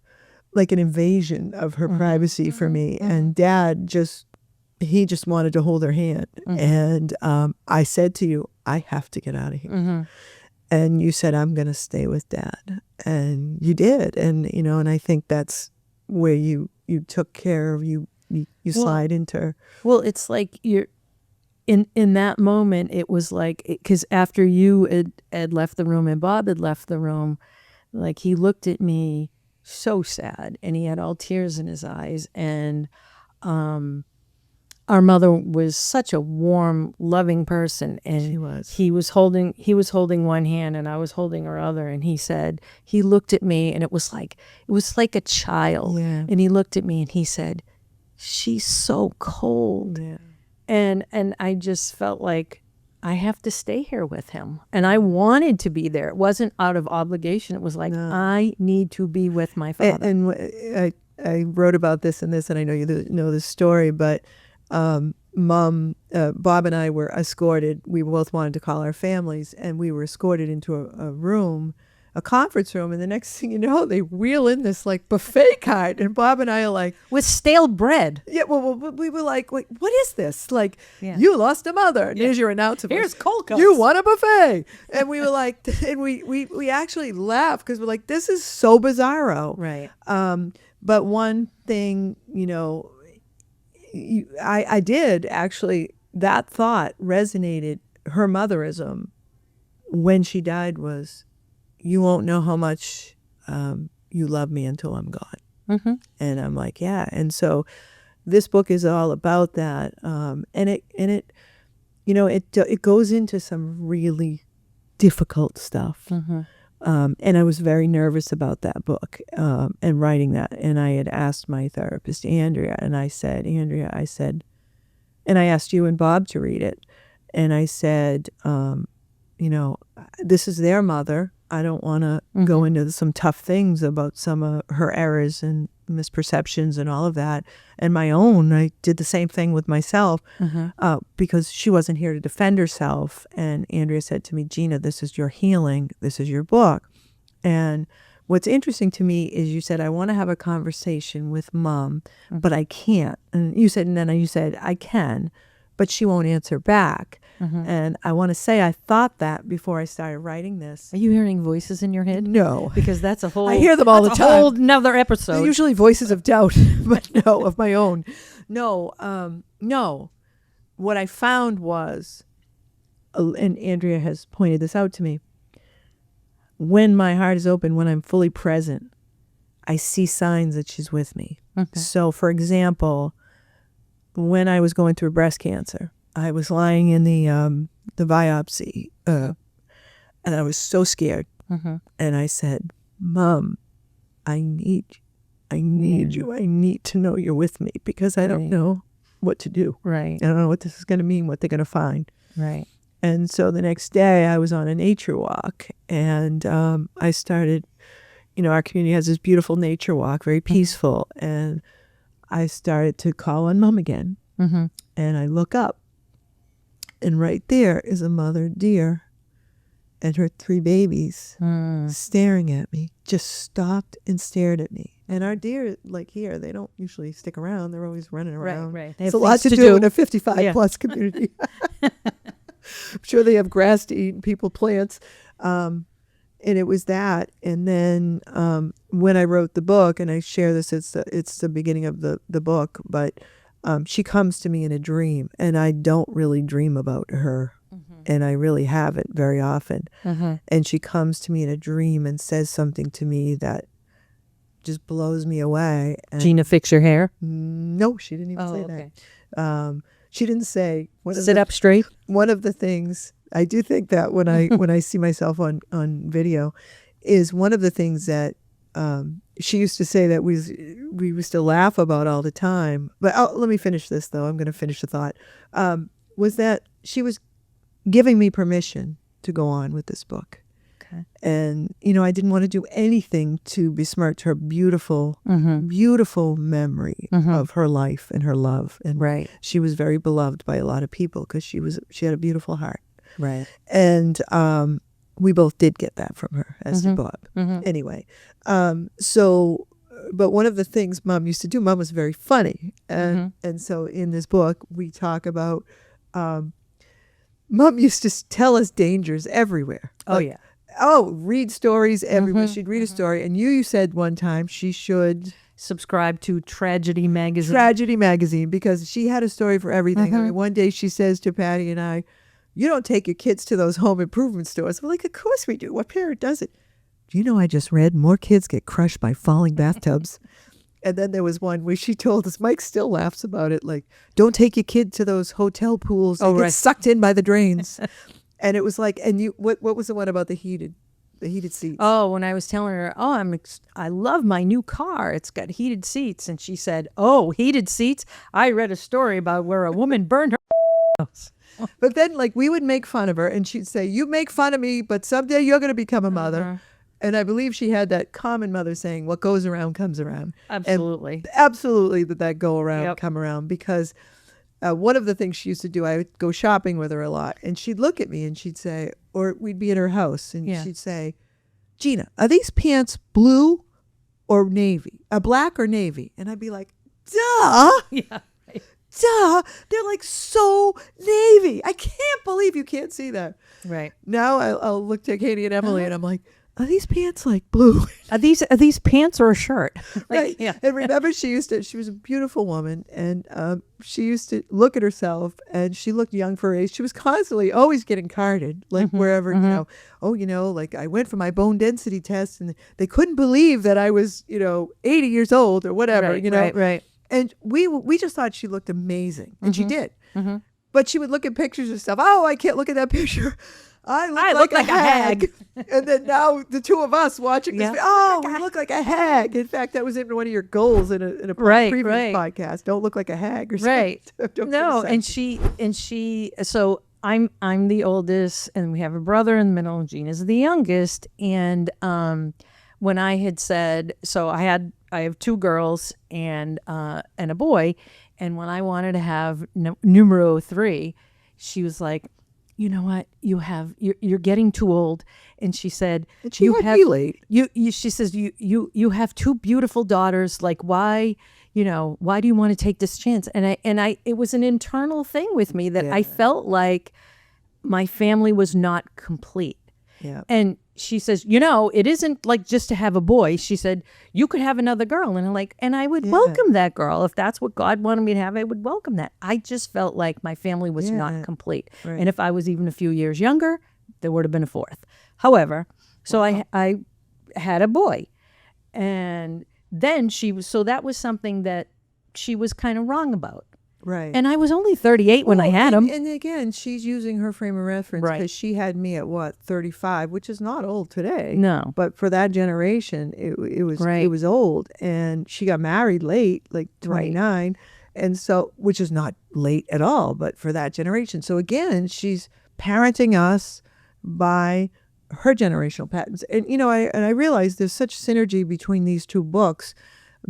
like an invasion of her privacy for me. And Dad just wanted to hold her hand. And I said to you, I have to get out of here. And you said, I'm going to stay with Dad. And you did. And, and I think that's where you took care of you slide into her. Well, it's like you're in that moment, it was like, because after you had left the room and Bob had left the room, like he looked at me so sad and he had all tears in his eyes. And our mother was such a warm, loving person, and She was. he was holding one hand and I was holding her other, and he looked at me, and it was like a child. Yeah. And he looked at me and he said, she's so cold. Yeah. And I just felt like I have to stay here with him. And I wanted to be there. It wasn't out of obligation. It was like, I need to be with my father. And I wrote about this and this, and I know you know this story, but Bob and I were escorted. We both wanted to call our families, and we were escorted into a room, a conference room, and the next thing you know, they wheel in this like buffet cart, and Bob and I are like, with stale bread. yeah, well, we were like, wait, what is this? Like, Yeah. you lost a mother. And here's your announcement. Here's cold cuts. You won a buffet. And we were like, and we actually laughed because we're like, this is so bizarro. Right. But one thing, I did actually, that thought resonated. Her motherism when she died was, you won't know how much you love me until I'm gone. And I'm like, yeah. And so this book is all about that. And it goes into some really difficult stuff. And I was very nervous about that book and writing that. And I had asked my therapist, Andrea, and I said, and I asked you and Bob to read it. And I said, this is their mother. I don't want to go into some tough things about some of her errors and misperceptions and all of that. And my own, I did the same thing with myself because she wasn't here to defend herself. And Andrea said to me, Gina, this is your healing. This is your book. And what's interesting to me is you said, I want to have a conversation with Mom, but I can't. And then you said, I can, but she won't answer back. And I want to say I thought that before I started writing this. Are you hearing voices in your head? No. Because that's a whole... I hear them all the time. A whole another episode. They're usually voices of doubt, but no, of my own. No. What I found was, and Andrea has pointed this out to me, when my heart is open, when I'm fully present, I see signs that she's with me. So, for example, when I was going through breast cancer, I was lying in the biopsy, and I was so scared. And I said, Mom, I need you. I need to know you're with me because I don't know what to do. Right. I don't know what this is going to mean, what they're going to find. Right. And so the next day I was on a nature walk, and I started, our community has this beautiful nature walk, very peaceful. And I started to call on Mom again. And I look up, and right there is a mother deer and her 3 babies staring at me, just stopped and stared at me. And our deer, like here, they don't usually stick around. They're always running around. Right. It's a lot to do in a 55-plus community. I'm sure they have grass to eat and people plants. And it was that. And then when I wrote the book, and I share this, it's the beginning of the book, but she comes to me in a dream, and I don't really dream about her. And I really haven't very often. And she comes to me in a dream and says something to me that just blows me away. And Gina, fix your hair? no, she didn't even say okay. She didn't say Sit up straight. one of the things I do think that when I see myself on video is one of the things that she used to say that we used to laugh about all the time. But let me finish this though. I'm going to finish the thought. Was that she was giving me permission to go on with this book. Okay. And, I didn't want to do anything to besmirch her beautiful, beautiful memory of her life and her love. And Right. she was very beloved by a lot of people because she had a beautiful heart. Right. And we both did get that from her, as did Bob. Anyway, but one of the things Mom used to do, Mom was very funny. And so in this book, we talk about, Mom used to tell us dangers everywhere. Oh, yeah. Read stories everywhere. She'd read a story. And you said one time she should subscribe to Tragedy Magazine. Because she had a story for everything. I mean, one day she says to Patty and I, you don't take your kids to those home improvement stores. We're like, of course we do. What parent does it? Do you know I just read more kids get crushed by falling bathtubs? And then there was one where she told us, Mike still laughs about it, like, don't take your kid to those hotel pools. They get sucked in by the drains. And it was like, and what was the one about the heated seats? Oh, when I was telling her, I love my new car. It's got heated seats. And she said, oh, heated seats? I read a story about where a woman burned her house. But then, like, we would make fun of her, and she'd say, you make fun of me, but someday you're going to become a mother. And I believe she had that common mother saying, what goes around comes around. Absolutely. And absolutely that go around, come around. Because one of the things she used to do, I would go shopping with her a lot. And she'd look at me and she'd say, or we'd be at her house, and she'd say, Gina, are these pants blue or navy? Black or navy? And I'd be like, duh. Yeah. Duh, they're like so navy. I can't believe you can't see that. Right. Now I'll look to Katie and Emily and I'm like, are these pants like blue? Are these pants or a shirt? Right. Yeah. And remember she was a beautiful woman, and she used to look at herself and she looked young for her age. She was constantly always getting carded, like wherever, like I went for my bone density test and they couldn't believe that I was, 80 years old or whatever, Right. And we just thought she looked amazing. And she did. But she would look at pictures and stuff. Oh, I can't look at that picture. I look like a hag. And then now the two of us watching this. We look like a hag. In fact, that was in one of your goals in a previous podcast. Don't look like a hag or something. Right. No, and she so I'm the oldest, and we have a brother in the middle, and Gina's the youngest. And when I had said, so I have two girls and a boy, and when I wanted to have numero 3, she was like, you know what, you're getting too old. And she said, and she had me late. She says, you have 2 beautiful daughters. Like, why do you want to take this chance? And it was an internal thing with me that I felt like my family was not complete. Yeah. And she says, it isn't like just to have a boy. She said, you could have another girl. And I would welcome that girl. If that's what God wanted me to have, I would welcome that. I just felt like my family was not complete. Right. And if I was even a few years younger, there would have been a 4th. However, so I had a boy. And then that was something that she was kind of wrong about. Right. And I was only 38 when I had him. And again, she's using her frame of reference because she had me at 35, which is not old today. No. But for that generation, it was old. And she got married late, like 29. And so, which is not late at all, but for that generation. So again, she's parenting us by her generational patterns. And, I realize there's such synergy between these 2 books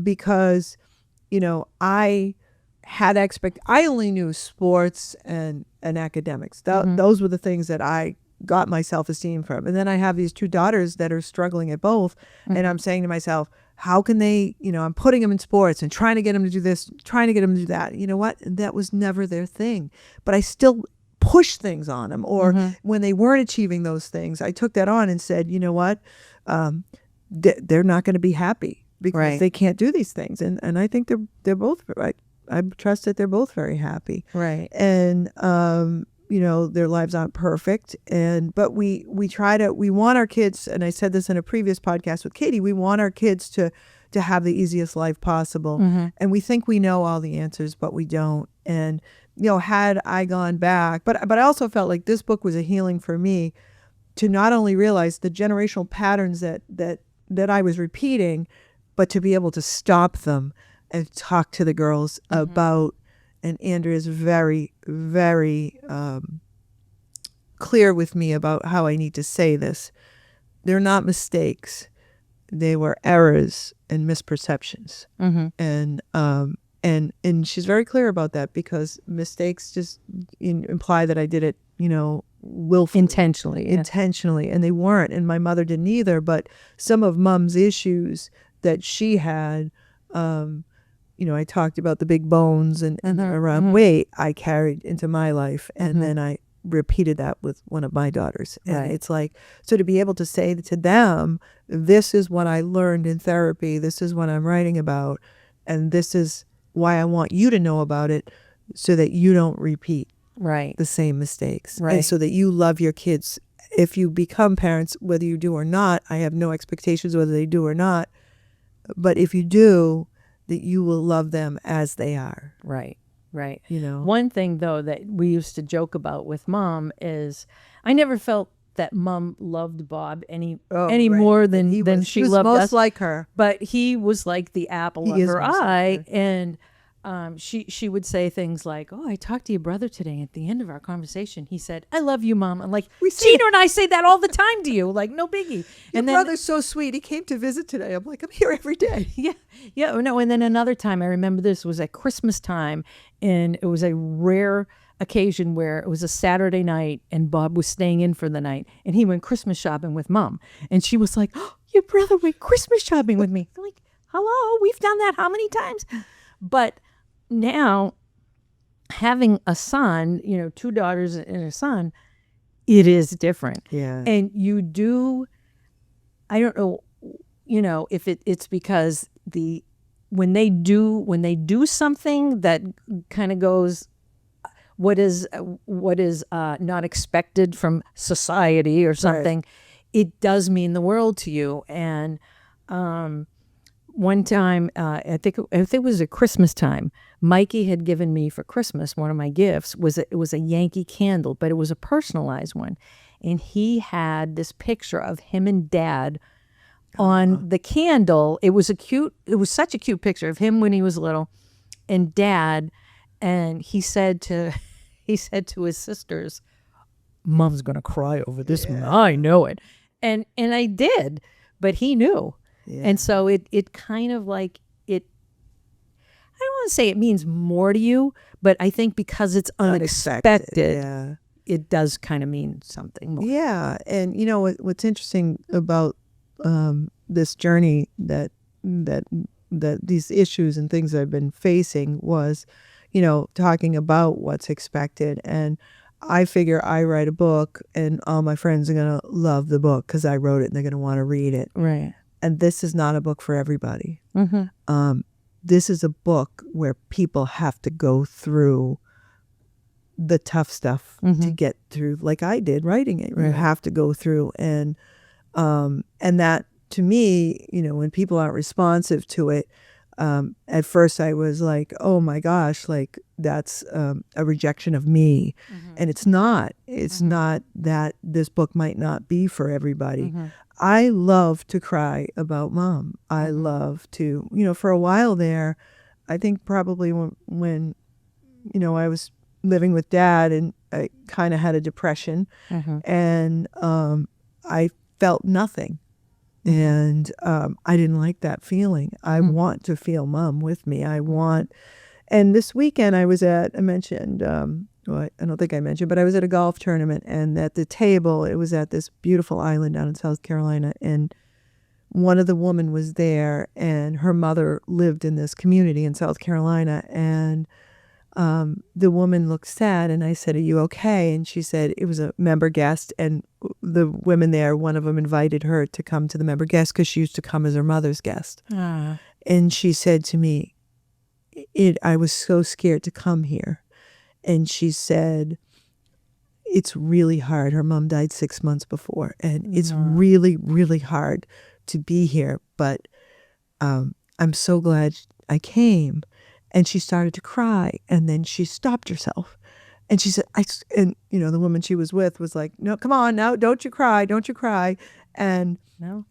because, I only knew sports and academics. Those were the things that I got my self-esteem from. And then I have these 2 daughters that are struggling at both. And I'm saying to myself, how can they, I'm putting them in sports and trying to get them to do this, trying to get them to do that. You know what? That was never their thing. But I still push things on them. Or when they weren't achieving those things, I took that on and said, you know what? They're not going to be happy because they can't do these things. And I think they're both right. I trust that they're both very happy. Right. And, their lives aren't perfect. But we want our kids, and I said this in a previous podcast with Katie, we want our kids to have the easiest life possible. And we think we know all the answers, but we don't. And, had I gone back, but I also felt like this book was a healing for me to not only realize the generational patterns that I was repeating, but to be able to stop them and talk to the girls about, and Andrea's very, very clear with me about how I need to say this. They're not mistakes. They were errors and misperceptions. And she's very clear about that, because mistakes just imply that I did it, willfully. Intentionally. And they weren't. And my mother didn't either. But some of Mom's issues that she had, I talked about the big bones and around weight I carried into my life. And then I repeated that with one of my daughters. And it's like, so to be able to say to them, this is what I learned in therapy. This is what I'm writing about. And this is why I want you to know about it, so that you don't repeat the same mistakes. And so that you love your kids. If you become parents, whether you do or not, I have no expectations whether they do or not. But if you do, that you will love them as they are. Right. One thing, though, that we used to joke about with Mom is I never felt that Mom loved Bob any more than she loved us. He was most like her. But he was like the apple of her eye. And she would say things like, "Oh, I talked to your brother today. At the end of our conversation, he said, 'I love you, Mom.'" I'm like, Gina and I say that all the time to you, like no biggie. Your brother's so sweet. He came to visit today. I'm like, I'm here every day. Yeah. No. And then another time, I remember this was at Christmas time, and it was a rare occasion where it was a Saturday night, and Bob was staying in for the night, and he went Christmas shopping with Mom, and she was like, "Oh, your brother went Christmas shopping with me." I'm like, hello, we've done that how many times? But now, having a son, 2 daughters and a son, it is different. Yeah. And you do, I don't know, if it's because when they do something that kind of goes, what is not expected from society or something, it does mean the world to you. And one time, I think it was at Christmas time, Mikey had given me for Christmas, one of my gifts it was a Yankee candle, but it was a personalized one. And he had this picture of him and Dad on the candle. It was such a cute picture of him when he was little and Dad. And he said to his sisters, "Mom's going to cry over this one. I know it." And I did, but he knew. Yeah. And so it kind of like I don't want to say it means more to you, but I think because it's unexpected, it does kind of mean something more. Yeah. And what's interesting about this journey that these issues and things I've been facing was, talking about what's expected. And I figure I write a book and all my friends are going to love the book because I wrote it and they're going to want to read it. Right. And this is not a book for everybody. This is a book where people have to go through the tough stuff to get through, like I did writing it. You have to go through. And that, to me, when people aren't responsive to it, at first I was like, oh my gosh, like that's a rejection of me. And it's not. It's not that this book might not be for everybody. I love to cry about Mom. I love to, for a while there, I think probably when I was living with Dad and I kind of had a depression and I felt nothing. And I didn't like that feeling. I want to feel Mom with me. And this weekend I mentioned, I don't think I mentioned, but I was at a golf tournament, and at the table, it was at this beautiful island down in South Carolina, and one of the women was there, and her mother lived in this community in South Carolina, and the woman looked sad, and I said, "Are you okay?" And she said it was a member guest, and the women there, one of them invited her to come to the member guest because she used to come as her mother's guest. And she said to me, I was so scared to come here. And she said, it's really hard. Her mom died 6 months before, and it's really, really hard to be here. But I'm so glad I came. And she started to cry, and then she stopped herself. And she said, and the woman she was with was like, no, come on, now, don't you cry, don't you cry. And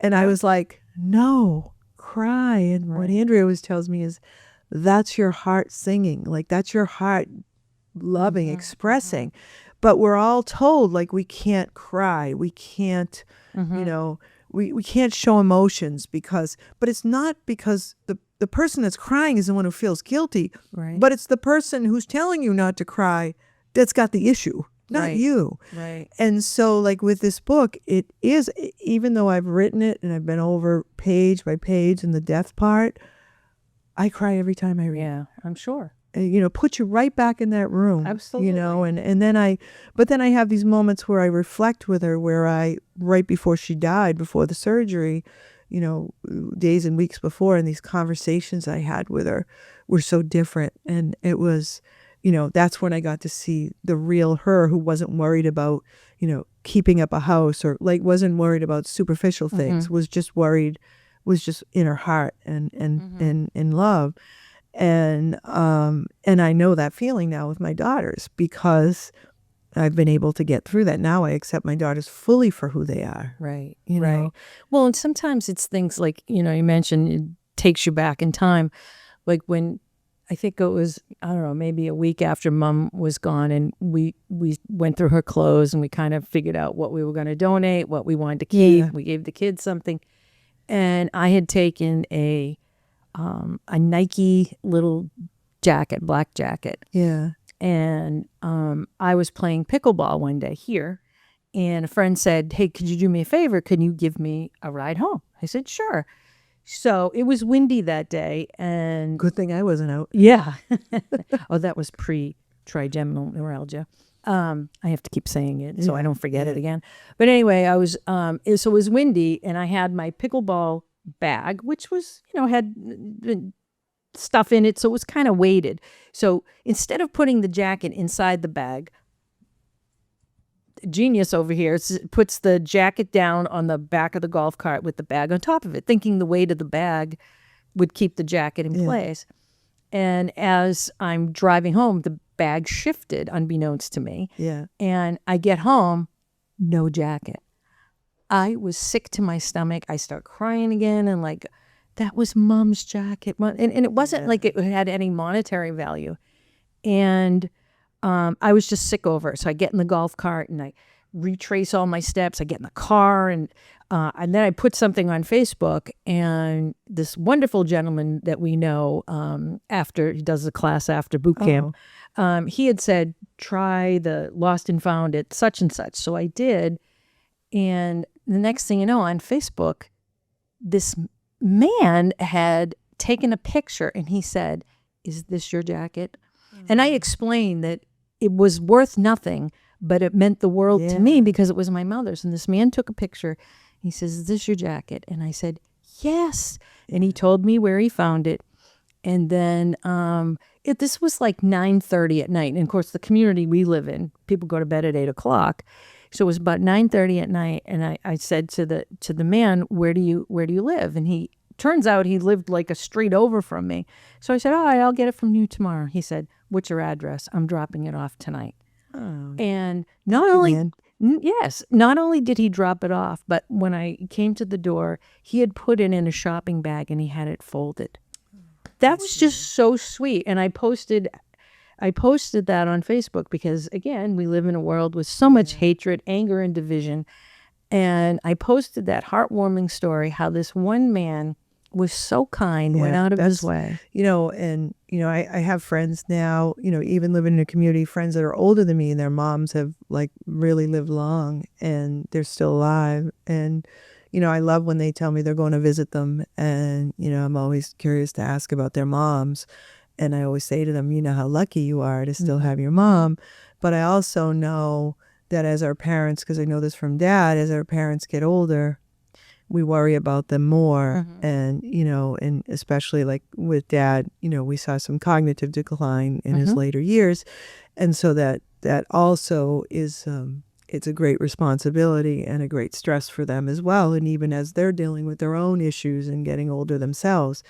I was like, no, cry. And what Andrea always tells me is, that's your heart singing. Like, that's your heart loving, expressing. But we're all told, like, we can't cry. We can't, we can't show emotions but it's not because the person that's crying is the one who feels guilty. Right. But it's the person who's telling you not to cry that's got the issue, not you. Right. And so, like, with this book, it is, even though I've written it and I've been over page by page in the death part, I cry every time I read. Yeah, I'm sure. Put you right back in that room. Absolutely. And then I have these moments where I reflect with her, where right before she died, before the surgery, days and weeks before, and these conversations I had with her were so different. And it was, that's when I got to see the real her, who wasn't worried about, keeping up a house, or like wasn't worried about superficial things, was just in her heart and in love. And I know that feeling now with my daughters, because I've been able to get through that. Now I accept my daughters fully for who they are. Right. Right. Well, and sometimes it's things like, you mentioned it takes you back in time. Like when, I think it was, I don't know, maybe a week after Mom was gone, and we went through her clothes, and we kind of figured out what we were going to donate, what we wanted to keep. Yeah. We gave the kids something. And I had taken a Nike little jacket, black jacket. Yeah. And I was playing pickleball one day here, and a friend said, hey, could you do me a favor? Can you give me a ride home? I said, sure. So it was windy that day, and Good thing I wasn't out. yeah. Oh, that was pre-trigeminal neuralgia. I have to keep saying it so I don't forget it again. But anyway, I was, so it was windy, and I had my pickleball bag, which was, had stuff in it, so it was kind of weighted. So instead of putting the jacket inside the bag, genius over here puts the jacket down on the back of the golf cart with the bag on top of it, thinking the weight of the bag would keep the jacket in place. And as I'm driving home, the bag shifted unbeknownst to me. Yeah. And I get home, no jacket. I was sick to my stomach. I start crying again, and like, that was Mom's jacket. And it wasn't like it had any monetary value. And I was just sick over it. So I get in the golf cart, and I retrace all my steps. I get in the car, and then I put something on Facebook, and this wonderful gentleman that we know, after he does a class after boot camp, he had said, try the lost and found at such and such. So I did. And the next thing you know, on Facebook, this man had taken a picture, and he said, is this your jacket? And I explained that it was worth nothing, but it meant the world to me because it was my mother's. And this man took a picture. He says, is this your jacket? And I said, yes. And he told me where he found it. And then this was like 9:30 at night. And of course, the community we live in, people go to bed at 8 o'clock. So it was about 9:30 at night. And I said to the man, where do you live? And he turns out he lived like a street over from me. So I said, all right, I'll get it from you tomorrow. He said, what's your address? I'm dropping it off tonight. Oh. And not only did he drop it off, but when I came to the door, he had put it in a shopping bag, and he had it folded. That was just so sweet. And I posted that on Facebook because, again, we live in a world with so much hatred, anger, and division. And I posted that heartwarming story, how this one man was so kind, went out of his way. I have friends now, even living in a community, friends that are older than me, and their moms have like really lived long, and they're still alive. And I love when they tell me they're going to visit them, and I'm always curious to ask about their moms. And I always say to them, how lucky you are to still have your mom. But I also know that as our parents, because I know this from Dad, as our parents get older, we worry about them more. And, and especially like with Dad, we saw some cognitive decline in his later years. And so that also is it's a great responsibility and a great stress for them as well. And even as they're dealing with their own issues and getting older themselves.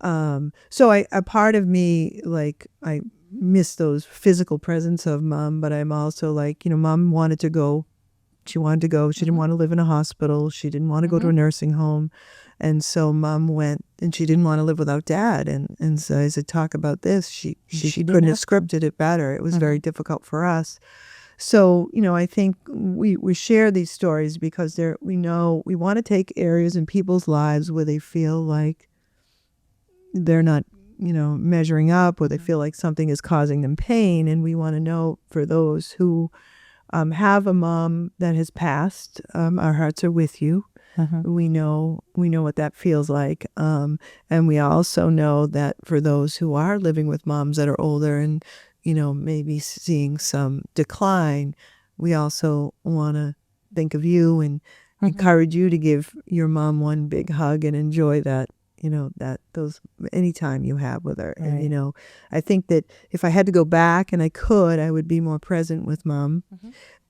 So a part of me, like, I miss those physical presence of mom, but I'm also like, mom wanted to go. She wanted to go. She didn't want to live in a hospital. She didn't want to go to a nursing home. And so mom went, and she didn't want to live without dad. And so as I talk about this, she couldn't have scripted it better. It was very difficult for us. So, I think we share these stories because we know we want to take areas in people's lives where they feel like they're not, measuring up, or they feel like something is causing them pain. And we want to know, for those who have a mom that has passed, our hearts are with you. We know what that feels like. And we also know that for those who are living with moms that are older and, maybe seeing some decline, we also want to think of you and encourage you to give your mom one big hug and enjoy that, those any time you have with her. Right. And, I think that if I had to go back and I would be more present with mom.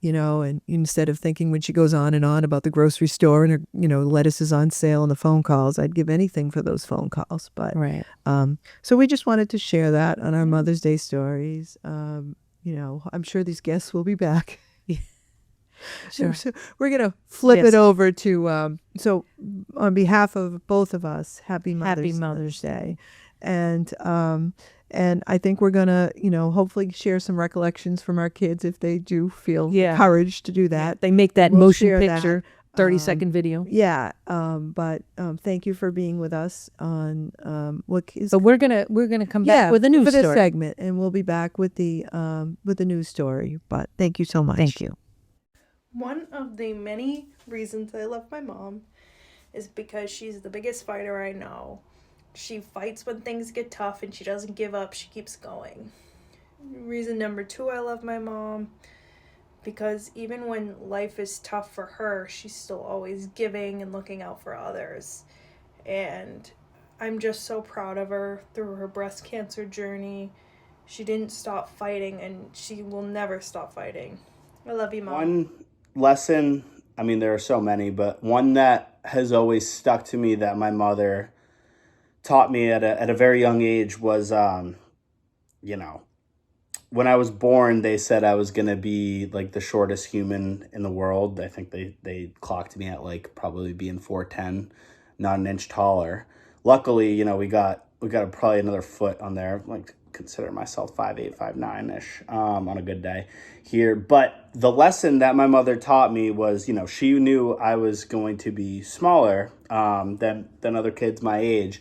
And instead of thinking when she goes on and on about the grocery store and her, lettuce is on sale and the phone calls, I'd give anything for those phone calls. But Right. so we just wanted to share that on our Mother's Day stories. I'm sure these guests will be back. Sure. So we're gonna flip it over to so on behalf of both of us, happy Mother's Day, and I think we're gonna hopefully share some recollections from our kids if they do feel encouraged to do that. They make that We'll motion share picture, that. 30-second video. Yeah, but thank you for being with us on what is. But we're gonna come back with a news for this story. segment, and we'll be back with the news story. But thank you so much. Thank you. One of the many reasons I love my mom is because she's the biggest fighter I know. She fights when things get tough and she doesn't give up, she keeps going. Reason number 2 I love my mom, because even when life is tough for her, she's still always giving and looking out for others. And I'm just so proud of her through her breast cancer journey. She didn't stop fighting and she will never stop fighting. I love you, Mom. One lesson, I mean, there are so many, but one that has always stuck to me that my mother taught me at a very young age was, when I was born, they said I was going to be like the shortest human in the world. I think they clocked me at like probably being 4'10", not an inch taller. Luckily, we got probably another foot on there. Like, consider myself 5'8", 5'9" on a good day here. But the lesson that my mother taught me was, she knew I was going to be smaller than other kids my age.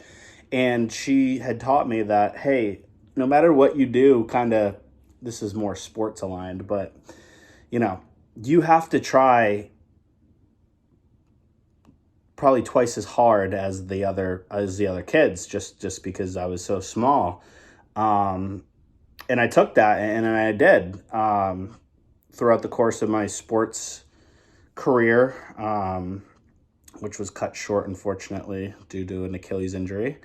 And she had taught me that, hey, no matter what you do, kind of, this is more sports aligned, but, you have to try probably twice as hard as the other kids, just because I was so small. And I took that and I did throughout the course of my sports career, which was cut short, unfortunately, due to an Achilles injury.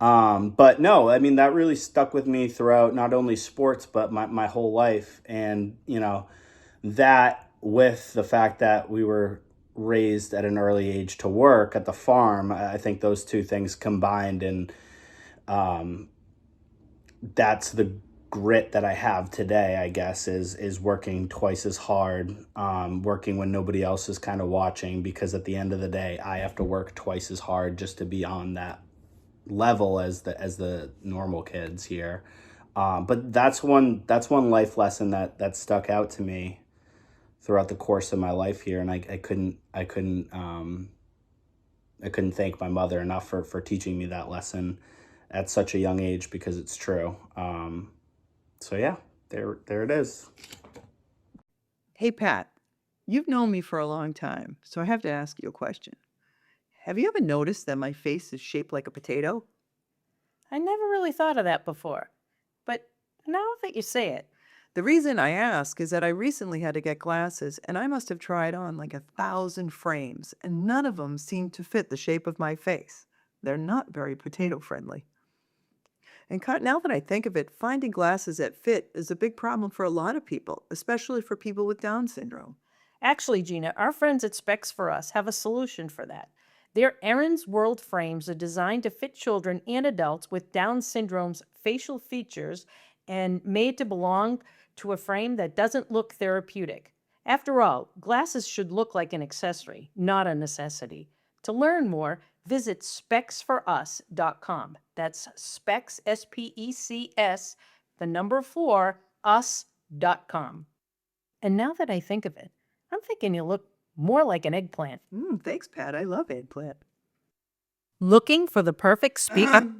But no, I mean, that really stuck with me throughout not only sports, but my whole life. And, that with the fact that we were raised at an early age to work at the farm, I think those two things combined, and that's the grit that I have today, I guess, is working twice as hard, working when nobody else is kind of watching, because at the end of the day, I have to work twice as hard just to be on that level as the normal kids here. But that's one life lesson that stuck out to me throughout the course of my life here, and I couldn't thank my mother enough for teaching me that lesson at such a young age, because it's true. So yeah, there it is. Hey, Pat, you've known me for a long time, so I have to ask you a question. Have you ever noticed that my face is shaped like a potato? I never really thought of that before, but now that you say it. The reason I ask is that I recently had to get glasses, and I must have tried on like 1,000 frames, and none of them seemed to fit the shape of my face. They're not very potato friendly. And now that I think of it, finding glasses that fit is a big problem for a lot of people, especially for people with Down syndrome. Actually, Gina, our friends at Specs for Us have a solution for that. Their Erin's World frames are designed to fit children and adults with Down syndrome's facial features and made to belong to a frame that doesn't look therapeutic. After all, glasses should look like an accessory, not a necessity. To learn more, visit specsforus.com. That's specs, S-P-E-C-S, the number 4, us.com. And now that I think of it, I'm thinking you look more like an eggplant. Thanks, Pat. I love eggplant. Looking for the perfect speaker?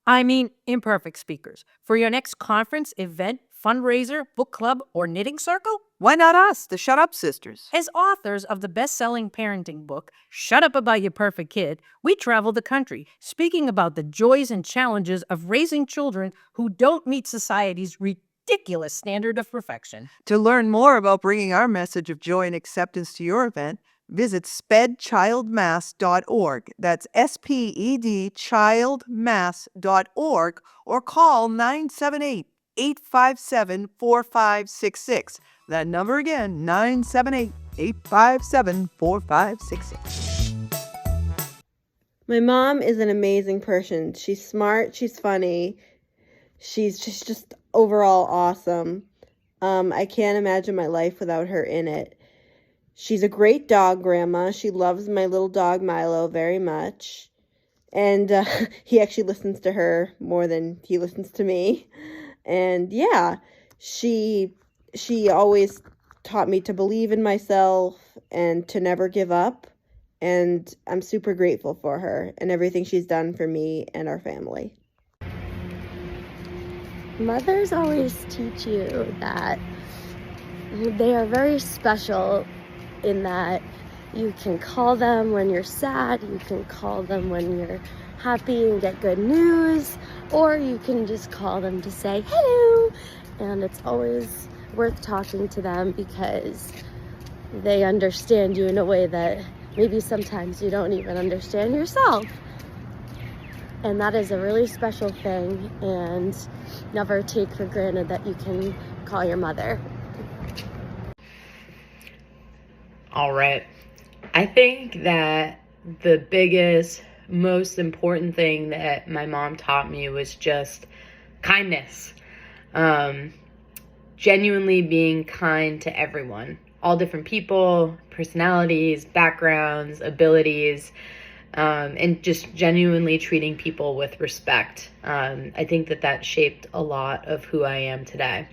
Imperfect speakers. For your next conference, event, fundraiser, book club, or knitting circle? Why not us, the Shut Up Sisters? As authors of the best-selling parenting book, Shut Up About Your Perfect Kid, we travel the country, speaking about the joys and challenges of raising children who don't meet society's ridiculous standard of perfection. To learn more about bringing our message of joy and acceptance to your event, visit spedchildmass.org. That's SPED childmass.org or call 978-857-4566. That number again, 978-857-4566. My mom is an amazing person. She's smart, she's funny, she's just overall awesome. I can't imagine my life without her in it. She's a great dog grandma. She loves my little dog Milo very much. And he actually listens to her more than he listens to me. And yeah, she always taught me to believe in myself and to never give up. And I'm super grateful for her and everything she's done for me and our family. Mothers always teach you that they are very special in that you can call them when you're sad, you can call them when you're happy and get good news, or you can just call them to say hello. And it's always worth talking to them because they understand you in a way that maybe sometimes you don't even understand yourself. And that is a really special thing, and never take for granted that you can call your mother. All right. I think that the biggest, most important thing that my mom taught me was just kindness. Genuinely being kind to everyone, all different people, personalities, backgrounds, abilities, and just genuinely treating people with respect. I think that shaped a lot of who I am today.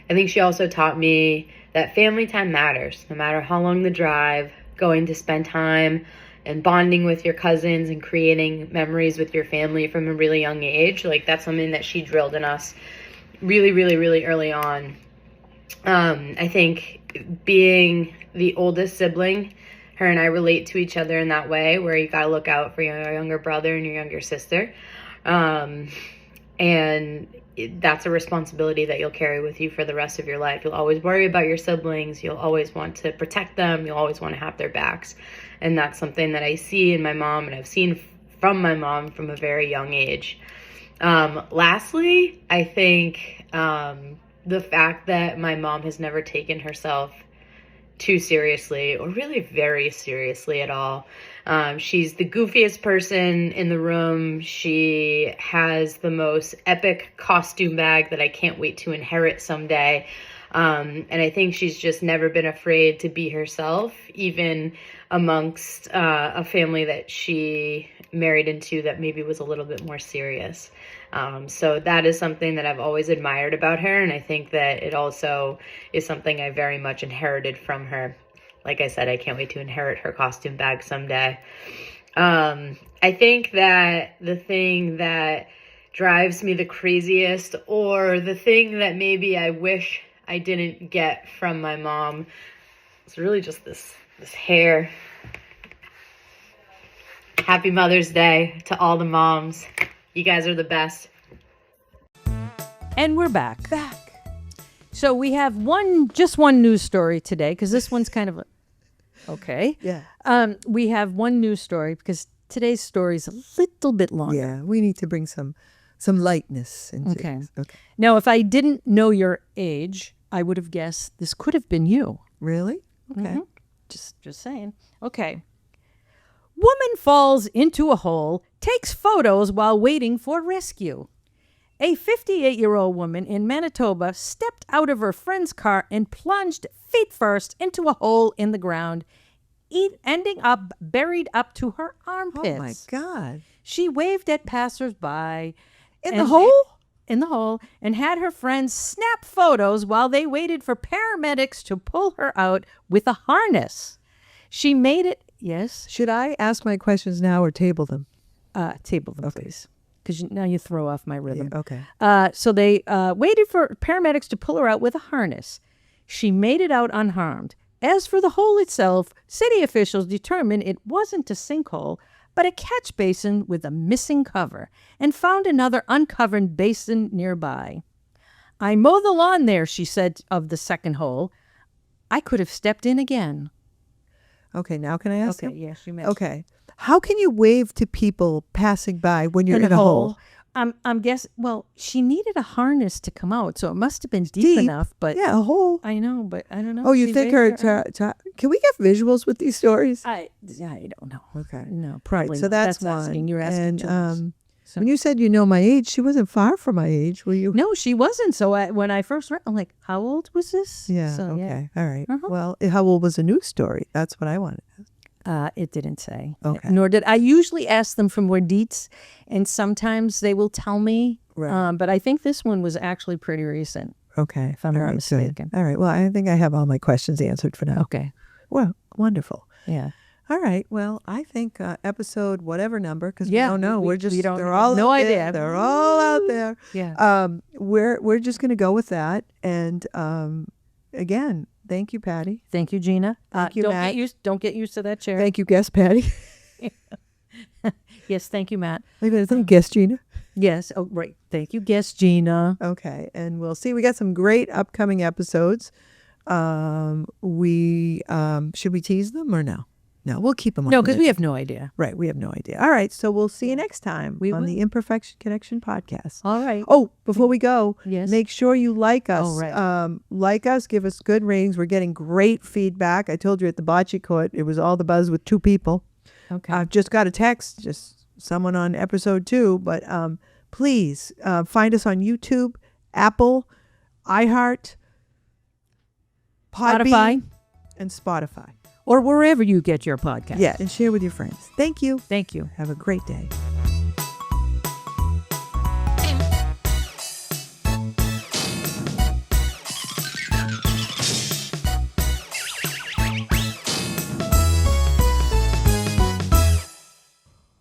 I think she also taught me that family time matters, no matter how long the drive, going to spend time and bonding with your cousins and creating memories with your family from a really young age. Like, that's something that she drilled in us really, really, really early on. I think being the oldest sibling, her and I relate to each other in that way, where you got to look out for your younger brother and your younger sister. And that's a responsibility that you'll carry with you for the rest of your life. You'll always worry about your siblings. You'll always want to protect them. You'll always want to have their backs. And that's something that I see in my mom, and I've seen from my mom from a very young age. Lastly, I think the fact that my mom has never taken herself too seriously, or really very seriously at all. She's the goofiest person in the room. She has the most epic costume bag that I can't wait to inherit someday. And I think she's just never been afraid to be herself, even amongst a family that she married into that maybe was a little bit more serious. So that is something that I've always admired about her, and I think that it also is something I very much inherited from her. Like I said, I can't wait to inherit her costume bag someday. I think that the thing that drives me the craziest, or the thing that maybe I wish I didn't get from my mom, is really just this hair. Happy Mother's Day to all the moms. You guys are the best. And we're back. So we have just one news story today, because this one's kind of okay. Yeah. We have one news story because today's story is a little bit longer. Yeah, we need to bring some lightness into Okay. it. Okay. Now, if I didn't know your age, I would have guessed this could have been you. Really? Okay. Just saying. Okay. Woman falls into a hole, takes photos while waiting for rescue. A 58-year-old woman in Manitoba stepped out of her friend's car and plunged feet first into a hole in the ground, ending up buried up to her armpits. Oh my God. She waved at passersby In the hole? in the hole and had her friends snap photos while they waited for paramedics to pull her out with a harness. She made it. Yes. Should I ask my questions now or table them? Table them, please. Because now you throw off my rhythm. Yeah, okay. So they waited for paramedics to pull her out with a harness. She made it out unharmed. As for the hole itself, city officials determined it wasn't a sinkhole, but a catch basin with a missing cover, and found another uncovered basin nearby. I mow the lawn there, she said of the second hole. I could have stepped in again. Okay, now can I ask Okay, him? yes, you may. Okay. How can you wave to people passing by when you're in a hole? I'm guessing. Well, she needed a harness to come out, so it must have been deep enough. But yeah, a hole. I know, but I don't know. Oh, you She think waved her? Can we get visuals with these stories? I don't know. Okay. No, probably. Right, so not. that's asking. one. You're asking And too much. So- when you said you know my age, she wasn't far from my age. Were you? No, she wasn't. So when I first read, I'm like, how old was this? Yeah. So, Okay. All right. Uh-huh. Well, how old was the news story? That's what I wanted. It didn't say. Okay. Nor did I usually ask them for more deets, and sometimes they will tell me. Right. But I think this one was actually pretty recent. Okay. If I'm All not right, mistaken. good. All right. Well, I think I have all my questions answered for now. Okay. Well, wonderful. Yeah. All right. Well, I think episode whatever number, because Yeah, we don't know. we- We're just we don't they're have all no out there. idea. They're all out there. Yeah. We're just gonna go with that. And again, thank you, Patty. Thank you, Gina. Thank you, don't Matt. Don't get used to that chair. Thank you, guest Patty. Yes, thank you, Matt. Wait a minute, thank guest Gina. Yes. Oh, right. Thank you, guest Gina. Okay, and we'll see. We got some great upcoming episodes. We should we tease them or no? No, we'll keep them on. No, because we have no idea. Right, we have no idea. All right, so we'll see you next time We on will. the Imperfection Connection podcast. All right. Oh, before we go, Yes. make sure you like us. Oh, right. Like us, give us good ratings. We're getting great feedback. I told you at the bocce court, it was all the buzz with 2 people. Okay. I've just got a text, just someone on episode 2. But please find us on YouTube, Apple, iHeart, Podbean, Spotify. and Spotify. Or wherever you get your podcast. Yeah, and share with your friends. Thank you. Thank you. Have a great day.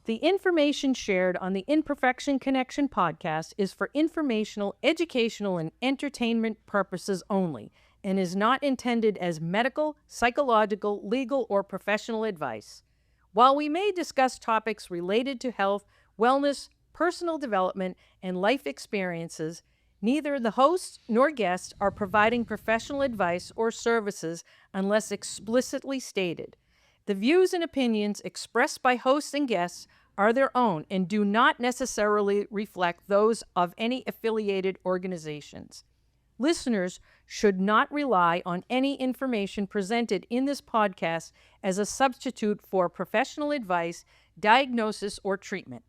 The information shared on the Imperfection Connection podcast is for informational, educational, and entertainment purposes only and is not intended as medical, psychological, legal, or professional advice. While we may discuss topics related to health, wellness, personal development, and life experiences, neither the host nor guests are providing professional advice or services unless explicitly stated. The views and opinions expressed by hosts and guests are their own and do not necessarily reflect those of any affiliated organizations. Listeners should not rely on any information presented in this podcast as a substitute for professional advice, diagnosis, or treatment.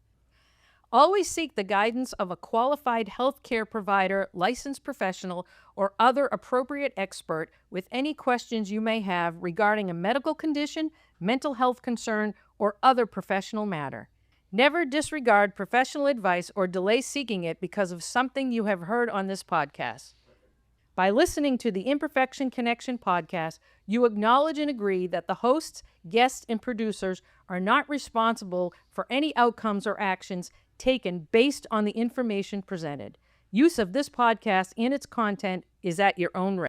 Always seek the guidance of a qualified healthcare provider, licensed professional, or other appropriate expert with any questions you may have regarding a medical condition, mental health concern, or other professional matter. Never disregard professional advice or delay seeking it because of something you have heard on this podcast. By listening to the Imperfection Connection podcast, you acknowledge and agree that the hosts, guests, and producers are not responsible for any outcomes or actions taken based on the information presented. Use of this podcast and its content is at your own risk.